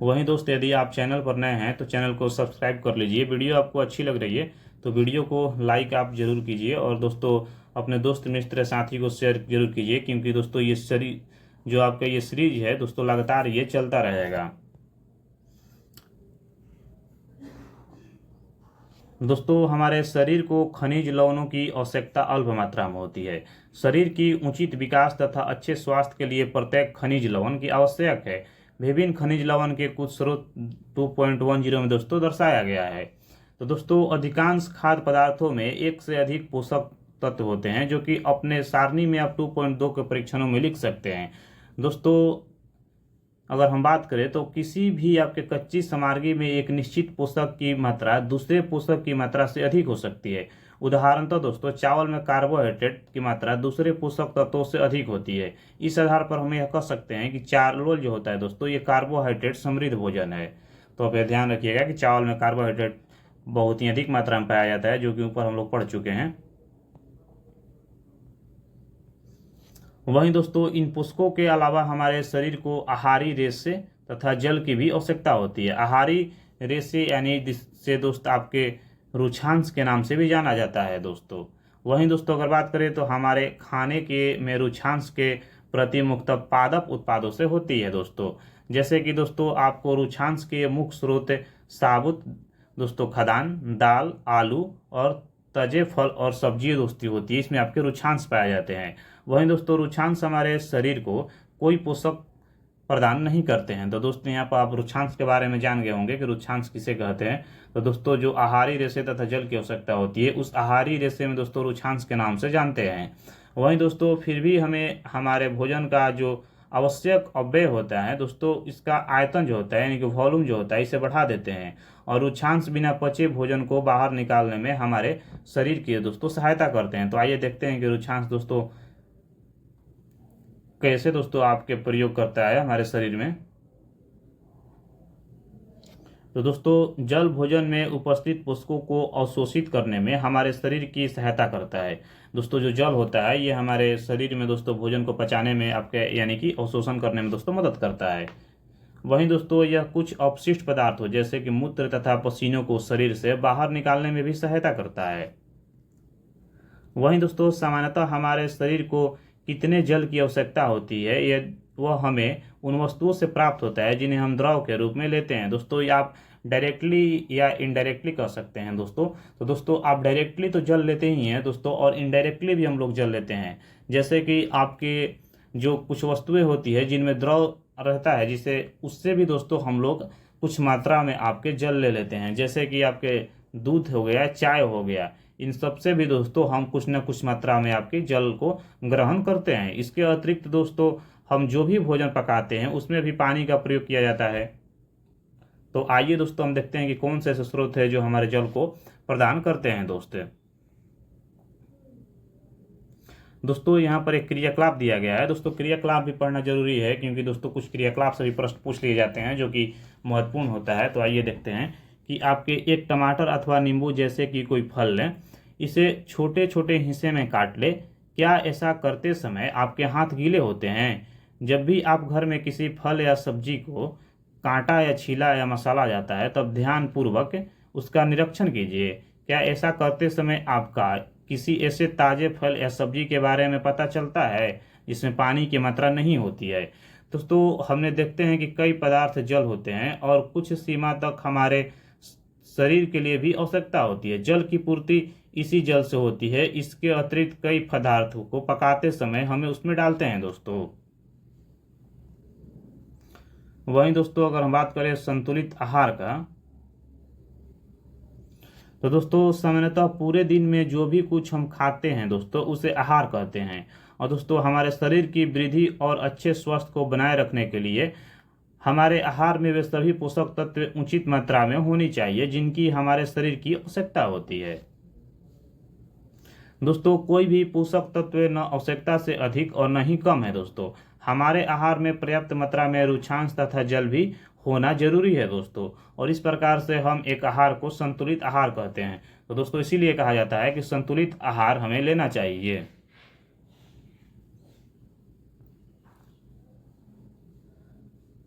वहीं दोस्त यदि आप चैनल पर नए हैं तो चैनल को सब्सक्राइब कर लीजिए। वीडियो आपको अच्छी लग रही है तो वीडियो को लाइक आप ज़रूर कीजिए और दोस्तों अपने दोस्त मित्र साथी को शेयर जरूर कीजिए, क्योंकि दोस्तों ये जो आपका ये सीरीज है दोस्तों लगातार ये चलता रहेगा। दोस्तों हमारे शरीर को खनिज लवणों की आवश्यकता अल्प मात्रा में होती है। शरीर की उचित विकास तथा अच्छे स्वास्थ्य के लिए प्रत्येक खनिज लवण की आवश्यक है। विभिन्न खनिज लवण के कुछ स्रोत 2.10 में दोस्तों दर्शाया गया है। तो दोस्तों अधिकांश खाद्य पदार्थों में एक से अधिक पोषक तत्व होते हैं, जो कि अपने सारणी में आप 2.2 के परीक्षणों में लिख सकते हैं। दोस्तों अगर हम बात करें तो किसी भी आपके कच्ची सामग्री में एक निश्चित पोषक की मात्रा दूसरे पोषक की मात्रा से अधिक हो सकती है। उदाहरणतः दोस्तों चावल में कार्बोहाइड्रेट की मात्रा दूसरे पोषक तत्वों से अधिक होती है। इस आधार पर हम यह कह सकते हैं कि चावल जो होता है दोस्तों ये कार्बोहाइड्रेट समृद्ध भोजन है। तो आप यह ध्यान रखिएगा कि चावल में कार्बोहाइड्रेट बहुत ही अधिक मात्रा में पाया जाता है, जो कि ऊपर हम लोग पढ़ चुके हैं। वहीं दोस्तों इन पोषकों के अलावा हमारे शरीर को आहारी रेशे तथा जल की भी आवश्यकता होती है। आहारी रेशे यानी जिससे दोस्त आपके रुक्षांश के नाम से भी जाना जाता है दोस्तों। वहीं दोस्तों अगर बात करें तो हमारे खाने के में रुक्षांश के प्रति मुख्यतः पादप उत्पादों से होती है दोस्तों। जैसे कि दोस्तों आपको रुक्षांश के मुख्य स्रोत साबुत दोस्तों खाद्यान्न, दाल, आलू और ताजे फल और सब्जी दोस्ती होती है, इसमें आपके रुक्षांश पाए जाते हैं। वहीं दोस्तों रुक्षांश हमारे शरीर को कोई पोषक प्रदान नहीं करते हैं। तो दोस्तों यहाँ पर आप रुक्षांश के बारे में जान गए होंगे कि रुक्षांश किसे कहते हैं। तो दोस्तों जो आहारी रेशे तथा जल की आवश्यकता होती है उस आहारी रेशे में दोस्तों रुक्षांश के नाम से जानते हैं। वहीं दोस्तों फिर भी हमें हमारे भोजन का जो आवश्यक अव्यय होता है दोस्तों इसका आयतन जो होता है यानी कि वॉल्यूम जो होता है इसे बढ़ा देते हैं, और रुक्षांश बिना पचे भोजन को बाहर निकालने में हमारे शरीर की दोस्तों सहायता करते हैं। तो आइए देखते हैं कि रुक्षांश दोस्तों कैसे दोस्तों आपके प्रयोग करता है हमारे शरीर में। तो दोस्तों जल भोजन में उपस्थित पोषकों को अवशोषित करने में हमारे शरीर की सहायता करता है। दोस्तों जो जल होता है ये हमारे शरीर में दोस्तों भोजन को पचाने में आपके यानी कि अवशोषण करने में दोस्तों मदद करता है। वहीं दोस्तों यह कुछ अपशिष्ट पदार्थ हो जैसे कि मूत्र तथा पसीनों को शरीर से बाहर निकालने में भी सहायता करता है। वहीं दोस्तों सामान्यतः हमारे शरीर को कितने जल की आवश्यकता होती है यह वह हमें उन वस्तुओं से प्राप्त होता है जिन्हें हम द्रव के रूप में लेते हैं। दोस्तों ये आप डायरेक्टली या इनडायरेक्टली कर सकते हैं दोस्तों। तो दोस्तों आप डायरेक्टली तो जल लेते ही हैं दोस्तों, और इनडायरेक्टली भी हम लोग जल लेते हैं। जैसे कि आपके जो कुछ वस्तुएं होती है जिनमें द्रव रहता है जिसे उससे भी दोस्तों हम लोग कुछ मात्रा में आपके जल ले लेते हैं। जैसे कि आपके दूध हो गया, चाय हो गया, इन सब से भी दोस्तों हम कुछ न कुछ मात्रा में आपके जल को ग्रहण करते हैं। इसके अतिरिक्त दोस्तों हम जो भी भोजन पकाते हैं उसमें भी पानी का प्रयोग किया जाता है। तो आइए दोस्तों हम देखते हैं कि कौन से ऐसे स्रोत है जो हमारे जल को प्रदान करते हैं दोस्तों यहाँ पर एक क्रियाकलाप दिया गया है। दोस्तों क्रियाकलाप भी पढ़ना जरूरी है, क्योंकि दोस्तों कुछ क्रियाकलाप से भी प्रश्न पूछ लिए जाते हैं जो कि महत्वपूर्ण होता है। तो आइए देखते हैं कि आपके एक टमाटर अथवा नींबू जैसे कि कोई फल लें, इसे छोटे छोटे हिस्से में काट ले। क्या ऐसा करते समय आपके हाथ गीले होते हैं? जब भी आप घर में किसी फल या सब्जी को काटा या छीला या मसाला जाता है तब ध्यानपूर्वक उसका निरीक्षण कीजिए। क्या ऐसा करते समय आपका किसी ऐसे ताजे फल या सब्जी के बारे में पता चलता है जिसमें पानी की मात्रा नहीं होती है? दोस्तों हमने देखते हैं कि कई पदार्थ जल होते हैं और कुछ सीमा तक हमारे शरीर के लिए भी आवश्यकता होती है। जल की पूर्ति इसी जल से होती है। इसके अतिरिक्त कई पदार्थों को पकाते समय हमें उसमें डालते हैं दोस्तों। वहीं दोस्तों अगर हम बात करें संतुलित आहार का, तो दोस्तों सामान्यतः पूरे दिन में जो भी कुछ हम खाते हैं दोस्तों उसे आहार कहते हैं। और दोस्तों हमारे शरीर की वृद्धि और अच्छे स्वास्थ्य को बनाए रखने के लिए हमारे आहार में वे सभी पोषक तत्व उचित मात्रा में होनी चाहिए जिनकी हमारे शरीर की आवश्यकता होती है। दोस्तों कोई भी पोषक तत्व न आवश्यकता से अधिक और न ही कम है दोस्तों। हमारे आहार में पर्याप्त मात्रा में रुक्षांश तथा जल भी होना जरूरी है दोस्तों, और इस प्रकार से हम एक आहार को संतुलित आहार कहते हैं। तो दोस्तों इसीलिए कहा जाता है कि संतुलित आहार हमें लेना चाहिए।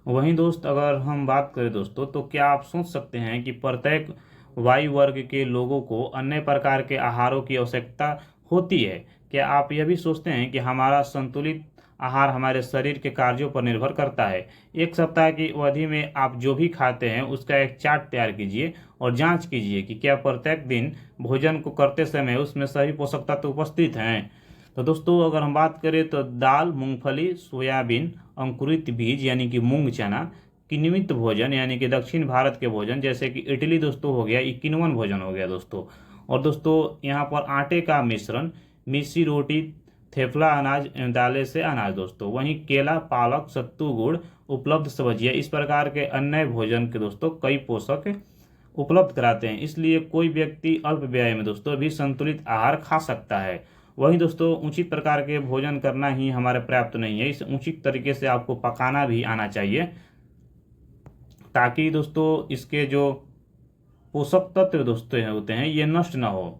वहीं दोस्त अगर हम बात करें दोस्तों, तो क्या आप सोच सकते हैं कि प्रत्येक वायु वर्ग के लोगों को अन्य प्रकार के आहारों की आवश्यकता होती है? क्या आप यह भी सोचते हैं कि हमारा संतुलित आहार हमारे शरीर के कार्यों पर निर्भर करता है? एक सप्ताह की अवधि में आप जो भी खाते हैं उसका एक चार्ट तैयार कीजिए और जांच कीजिए कि क्या प्रत्येक दिन भोजन को करते समय उसमें सभी पोषक तत्व उपस्थित हैं। तो दोस्तों अगर हम बात करें तो दाल, मूंगफली, सोयाबीन, अंकुरित बीज यानी कि मूंग चना, किण्वित भोजन यानी कि दक्षिण भारत के भोजन जैसे कि इडली दोस्तों हो गया, ये किण्वन भोजन हो गया दोस्तों। और दोस्तों यहाँ पर आटे का मिश्रण, मिस्सी रोटी, थेपला अनाज एवं दालें से अनाज दोस्तों। वहीं केला, पालक, सत्तू, गुड़, उपलब्ध सब्जियां, इस प्रकार के अन्य भोजन के दोस्तों कई पोषक उपलब्ध कराते हैं। इसलिए कोई व्यक्ति अल्प व्यय में दोस्तों भी संतुलित आहार खा सकता है। वहीं दोस्तों उचित प्रकार के भोजन करना ही हमारे पर्याप्त नहीं है, इसे उचित तरीके से आपको पकाना भी आना चाहिए, ताकि दोस्तों इसके जो पोषक तत्व दोस्तों होते हैं ये नष्ट ना हो।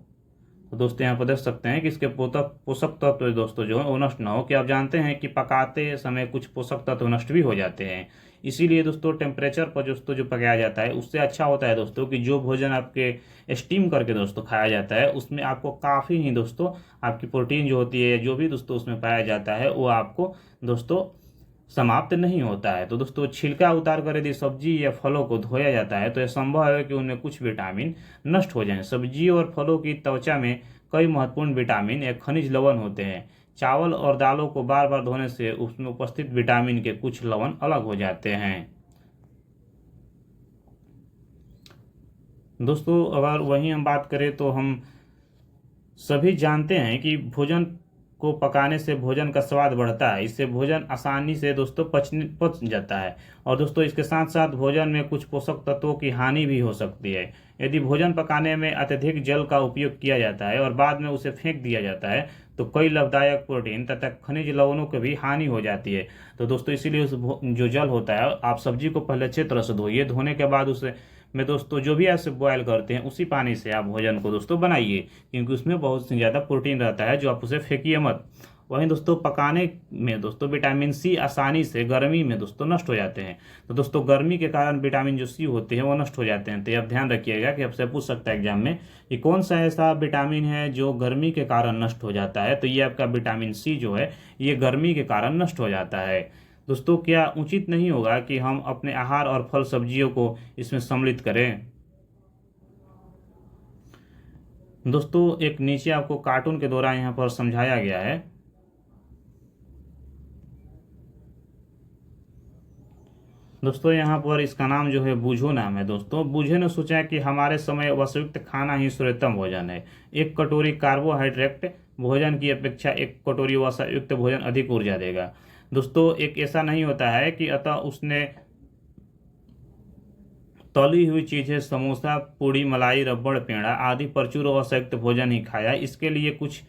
तो दोस्तों यहाँ पर देख सकते हैं कि इसके पोषक तत्व दोस्तों जो है वो नष्ट ना हो। कि आप जानते हैं कि पकाते समय कुछ पोषक तत्व नष्ट भी हो जाते हैं। इसीलिए दोस्तों टेम्परेचर पर दोस्तों जो पकाया जाता है उससे अच्छा होता है दोस्तों कि जो भोजन आपके स्टीम करके दोस्तों खाया जाता है उसमें आपको काफ़ी ही दोस्तों आपकी प्रोटीन जो होती है, जो भी दोस्तों उसमें पाया जाता है वो आपको दोस्तों समाप्त नहीं होता है। तो दोस्तों छिलका उतार कर यदि सब्जी या फलों को धोया जाता है तो यह संभव है कि उनमें कुछ विटामिन नष्ट हो जाएं। सब्जी और फलों की त्वचा में कई महत्वपूर्ण विटामिन या खनिज लवण होते हैं। चावल और दालों को बार बार धोने से उसमें उपस्थित विटामिन के कुछ लवण अलग हो जाते हैं। दोस्तों अगर वहीं हम बात करें तो हम सभी जानते हैं कि भोजन को पकाने से भोजन का स्वाद बढ़ता है, इससे भोजन आसानी से दोस्तों पच जाता है। और दोस्तों इसके साथ साथ भोजन में कुछ पोषक तत्वों की हानि भी हो सकती है। यदि भोजन पकाने में अत्यधिक जल का उपयोग किया जाता है और बाद में उसे फेंक दिया जाता है तो कई लाभदायक प्रोटीन तथा खनिज लवणों की भी हानि हो जाती है। तो दोस्तों इसीलिए उस जो जल होता है, आप सब्जी को पहले अच्छी तरह से धोइए, धोने के बाद उसे में दोस्तों जो भी ऐसे बॉयल करते हैं उसी पानी से आप भोजन को दोस्तों बनाइए, क्योंकि उसमें बहुत ही ज़्यादा प्रोटीन रहता है जो आप उसे फेंकिए मत। वहीं दोस्तों पकाने में दोस्तों विटामिन सी आसानी से गर्मी में दोस्तों नष्ट हो जाते हैं। तो दोस्तों गर्मी के कारण विटामिन जो सी होते हैं वो नष्ट हो जाते हैं। तो आप ध्यान रखिएगा कि आपसे पूछ सकता है एग्जाम में कि कौन सा ऐसा विटामिन है जो गर्मी के कारण नष्ट हो जाता है। तो ये आपका विटामिन सी जो है ये गर्मी के कारण नष्ट हो जाता है। दोस्तों क्या उचित नहीं होगा कि हम अपने आहार और फल सब्जियों को इसमें सम्मिलित करें? दोस्तों एक नीचे आपको कार्टून के द्वारा यहाँ पर समझाया गया है। दोस्तों यहाँ पर इसका नाम जो है बूझो नाम है। दोस्तों बूझे ने सोचा कि हमारे समय वसयुक्त खाना ही सर्वोत्तम भोजन है। एक कटोरी कार्बोहाइड्रेट भोजन की अपेक्षा एक कटोरी वसायुक्त भोजन अधिक ऊर्जा देगा। दोस्तों एक ऐसा नहीं होता है कि अतः उसने तली हुई चीजें, समोसा, पूड़ी, मलाई, रबड़, पेड़ा आदि प्रचुर वसायुक्त भोजन ही खाया, इसके लिए कुछ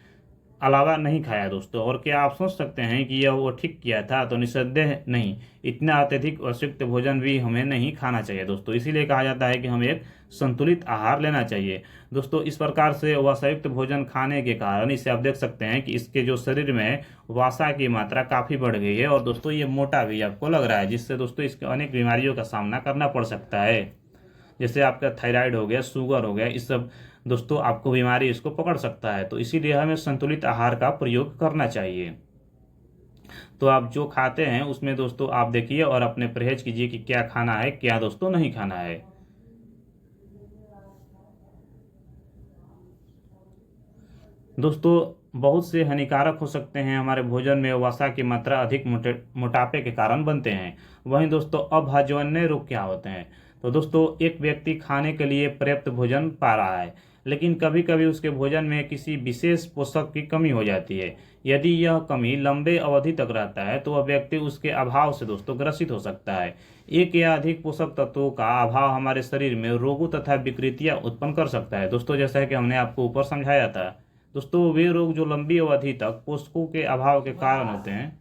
अलावा नहीं खाया दोस्तों। और क्या आप सोच सकते हैं कि यह वो ठीक किया था? तो निस्संदेह नहीं, इतना अत्यधिक वसायुक्त भोजन भी हमें नहीं खाना चाहिए दोस्तों। इसीलिए कहा जाता है कि हमें एक संतुलित आहार लेना चाहिए दोस्तों। इस प्रकार से वसायुक्त भोजन खाने के कारण इसे आप देख सकते हैं कि इसके जो शरीर में वसा की मात्रा काफ़ी बढ़ गई है और दोस्तों ये मोटा भी आपको लग रहा है, जिससे दोस्तों इसके अनेक बीमारियों का सामना करना पड़ सकता है। जैसे आपका थायराइड हो गया, शुगर हो गया, इस सब दोस्तों आपको बीमारी इसको पकड़ सकता है। तो इसीलिए हमें संतुलित आहार का प्रयोग करना चाहिए। तो आप जो खाते हैं उसमें दोस्तों आप देखिए और अपने परहेज कीजिए कि क्या खाना है, क्या दोस्तों नहीं खाना है। दोस्तों बहुत से हानिकारक हो सकते हैं हमारे भोजन में वसा की मात्रा अधिक मोटापे के कारण बनते हैं। वहीं दोस्तों अभाज्यन्य रोग क्या होते हैं? तो दोस्तों एक व्यक्ति खाने के लिए पर्याप्त भोजन पा रहा है, लेकिन कभी कभी उसके भोजन में किसी विशेष पोषक की कमी हो जाती है। यदि यह कमी लंबे अवधि तक रहता है तो वह व्यक्ति उसके अभाव से दोस्तों ग्रसित हो सकता है। एक या अधिक पोषक तत्वों का अभाव हमारे शरीर में रोगों तथा विकृतियां उत्पन्न कर सकता है दोस्तों, जैसा कि हमने आपको ऊपर समझाया था। दोस्तों वे रोग जो लंबी अवधि तक पोषकों के अभाव के कारण होते हैं,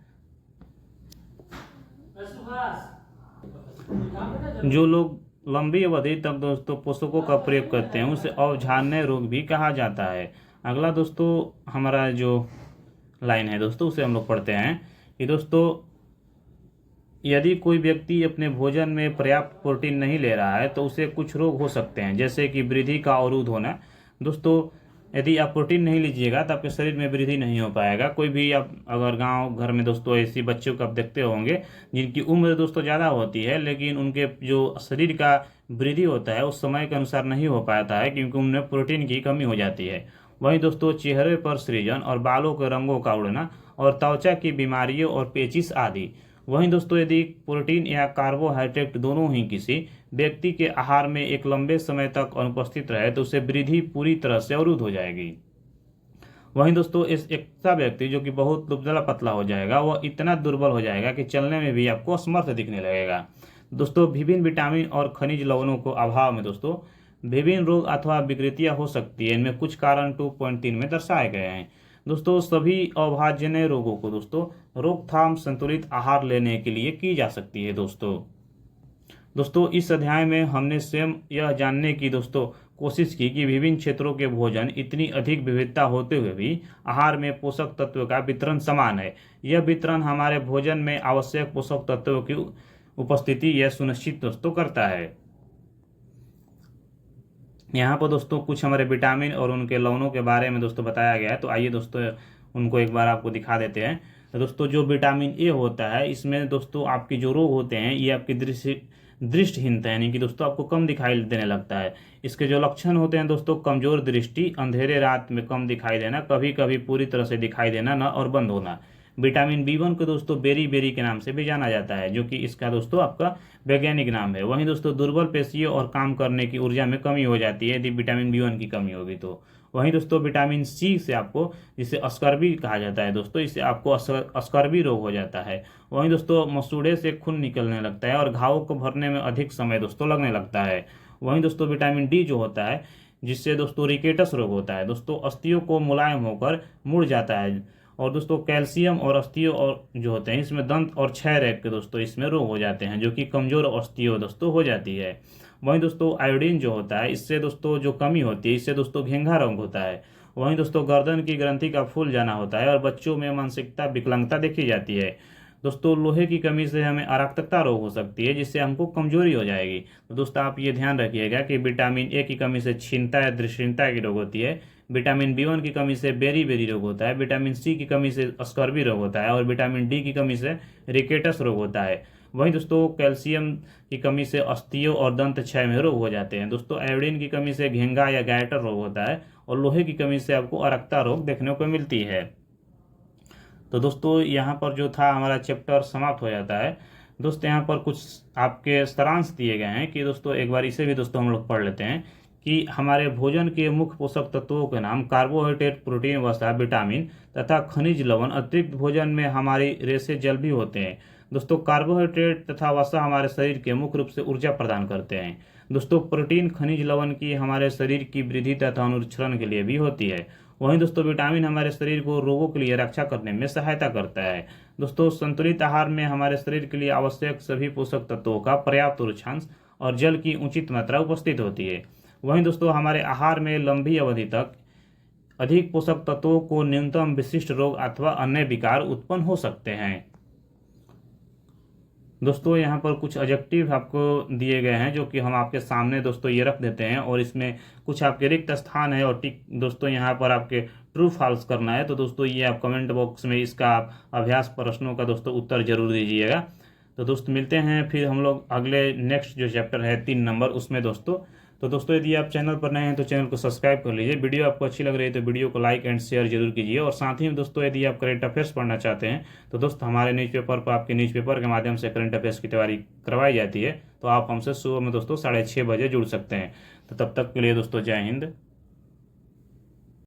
जो लोग लंबी अवधि तक दोस्तों पोषकों का प्रयोग करते हैं उसे अवधान्य रोग भी कहा जाता है। अगला दोस्तों हमारा जो लाइन है दोस्तों उसे हम लोग पढ़ते हैं कि दोस्तों यदि कोई व्यक्ति अपने भोजन में पर्याप्त प्रोटीन नहीं ले रहा है तो उसे कुछ रोग हो सकते हैं, जैसे कि वृद्धि का अवरुद्ध होना। दोस्तों, यदि आप प्रोटीन नहीं लीजिएगा तो आपके शरीर में वृद्धि नहीं हो पाएगा। कोई भी आप अगर गांव घर में दोस्तों ऐसी बच्चों को आप देखते होंगे जिनकी उम्र दोस्तों ज़्यादा होती है, लेकिन उनके जो शरीर का वृद्धि होता है उस समय के अनुसार नहीं हो पाता है, क्योंकि उनमें प्रोटीन की कमी हो जाती है। वहीं दोस्तों, चेहरे पर सृजन और बालों के रंगों का उड़ना और त्वचा की बीमारियों और पेचिश आदि। वहीं दोस्तों, यदि प्रोटीन या कार्बोहाइड्रेट दोनों ही किसी व्यक्ति के आहार में एक लंबे समय तक अनुपस्थित रहे तो उसे वृद्धि पूरी तरह से अवरुद्ध हो जाएगी। वहीं दोस्तों, इस ऐसा व्यक्ति जो कि बहुत दुबला पतला हो जाएगा, वह इतना दुर्बल हो जाएगा कि चलने में भी आपको असमर्थ दिखने लगेगा। दोस्तों, विभिन्न विटामिन और खनिज लवणों को अभाव में दोस्तों विभिन्न रोग अथवा विकृतियां हो सकती है। इनमें कुछ कारण 2.3 में दर्शाए गए हैं। दोस्तों, सभी अभाज्यजन्य रोगों को दोस्तों रोकथाम संतुलित आहार लेने के लिए की जा सकती है। दोस्तों, इस अध्याय में हमने स्वयं यह जानने की दोस्तों कोशिश की कि विभिन्न क्षेत्रों के भोजन इतनी अधिक विविधता होते हुए भी आहार में पोषक तत्वों का वितरण समान है। यह वितरण हमारे भोजन में आवश्यक पोषक तत्वों की उपस्थिति यह सुनिश्चित दोस्तों करता है। यहाँ पर दोस्तों कुछ हमारे विटामिन और उनके लवणों के बारे में दोस्तों बताया गया है, तो आइए दोस्तों उनको एक बार आपको दिखा देते हैं। तो दोस्तों, जो विटामिन ए होता है, इसमें दोस्तों आपकी जो रोग होते हैं ये आपकी दृष्टिहीनता यानी कि दोस्तों आपको कम दिखाई देने लगता है। इसके जो लक्षण होते हैं दोस्तों, कमजोर दृष्टि, अंधेरे रात में कम दिखाई देना, कभी कभी पूरी तरह से दिखाई देना न और बंद होना। विटामिन बी1 को दोस्तों बेरी बेरी के नाम से भी जाना जाता है, जो कि इसका दोस्तों आपका वैज्ञानिक नाम है। वहीं दोस्तों दुर्बल पेशियों और काम करने की ऊर्जा में कमी हो जाती है यदि विटामिन बी1 की कमी होगी तो। वहीं दोस्तों विटामिन सी से आपको, जिसे अस्कर्बी कहा जाता है दोस्तों, इससे आपको अस्कर्बी रोग हो जाता है। वहीं दोस्तों मसूड़े से खून निकलने लगता है और घावों को भरने में अधिक समय दोस्तों लगने लगता है। वहीं दोस्तों विटामिन डी जो होता है, जिससे दोस्तों रिकेटस रोग होता है, दोस्तों अस्थियों को मुलायम होकर मुड़ जाता है। और दोस्तों कैल्शियम और अस्थियों और जो होते हैं इसमें दंत और क्षय रोग के दोस्तों इसमें रोग हो जाते हैं, जो कि कमजोर अस्थियों दोस्तों हो जाती है। वहीं दोस्तों आयोडीन जो होता है, इससे दोस्तों जो कमी होती है, इससे दोस्तों घेंघा रोग होता है। वहीं दोस्तों गर्दन की ग्रंथि का फूल जाना होता है और बच्चों में मानसिकता विकलांगता देखी जाती है। दोस्तों लोहे की कमी से हमें अरक्तता रोग हो सकती है, जिससे हमको कमजोरी हो जाएगी। तो दोस्तों आप ये ध्यान रखिएगा कि विटामिन ए की कमी से क्षीणता या दृष्टिहीनता की रोग होती है, विटामिन बी1 की कमी से बेरी बेरी रोग होता है, विटामिन सी की कमी से अस्कर्बी रोग होता है और विटामिन डी की कमी से रिकेटस रोग होता है। वहीं दोस्तों कैल्शियम की कमी से अस्थियों और दंत क्षय में रोग हो जाते हैं। दोस्तों आयोडीन की कमी से घेंघा या गैटर रोग होता है और लोहे की कमी से आपको अरक्ता रोग देखने को मिलती है। तो दोस्तों यहाँ पर जो था हमारा चैप्टर समाप्त हो जाता है। दोस्तों यहाँ पर कुछ आपके सारांश दिए गए हैं कि दोस्तों एक बार इसे भी दोस्तों हम लोग पढ़ लेते हैं कि हमारे भोजन के मुख्य पोषक तत्वों के नाम कार्बोहाइड्रेट, प्रोटीन, वसा, विटामिन तथा खनिज लवण। अतिरिक्त भोजन में हमारी रेशे जल भी होते हैं। दोस्तों कार्बोहाइड्रेट तथा वसा हमारे शरीर के मुख्य रूप से ऊर्जा प्रदान करते हैं। दोस्तों प्रोटीन, खनिज लवण की हमारे शरीर की वृद्धि तथा अनुक्षरण के लिए भी होती है। वहीं दोस्तों विटामिन हमारे शरीर को रोगों के लिए रक्षा करने में सहायता करता है। दोस्तों संतुलित आहार में हमारे शरीर के लिए आवश्यक सभी पोषक तत्वों का पर्याप्त रूपांश और जल की उचित मात्रा उपस्थित होती है। वहीं दोस्तों हमारे आहार में लंबी अवधि तक अधिक पोषक तत्वों को न्यूनतम विशिष्ट रोग अथवा अन्य विकार उत्पन्न हो सकते हैं। दोस्तों यहाँ पर कुछ एडजेक्टिव आपको दिए गए हैं जो कि हम आपके सामने दोस्तों ये रख देते हैं, और इसमें कुछ आपके रिक्त स्थान है और टिक दोस्तों यहाँ पर आपके ट्रू फॉल्स करना है। तो दोस्तों ये आप कमेंट बॉक्स में इसका आप अभ्यास प्रश्नों का दोस्तों उत्तर जरूर दीजिएगा। तो दोस्तों मिलते हैं फिर हम लोग अगले नेक्स्ट जो चैप्टर है 3 नंबर उसमें दोस्तों। तो दोस्तों यदि आप चैनल पर नए हैं तो चैनल को सब्सक्राइब कर लीजिए। वीडियो आपको अच्छी लग रही है तो वीडियो को लाइक एंड शेयर जरूर कीजिए। और साथ ही दोस्तों यदि आप करंट अफेयर्स पढ़ना चाहते हैं तो दोस्तों हमारे न्यूज़पेपर पर आपके न्यूज़पेपर के माध्यम से करंट अफेयर्स की तैयारी करवाई जाती है। तो आप हमसे सुबह में दोस्तों 6:30 बजे जुड़ सकते हैं। तो तब तक के लिए दोस्तों जय हिंद।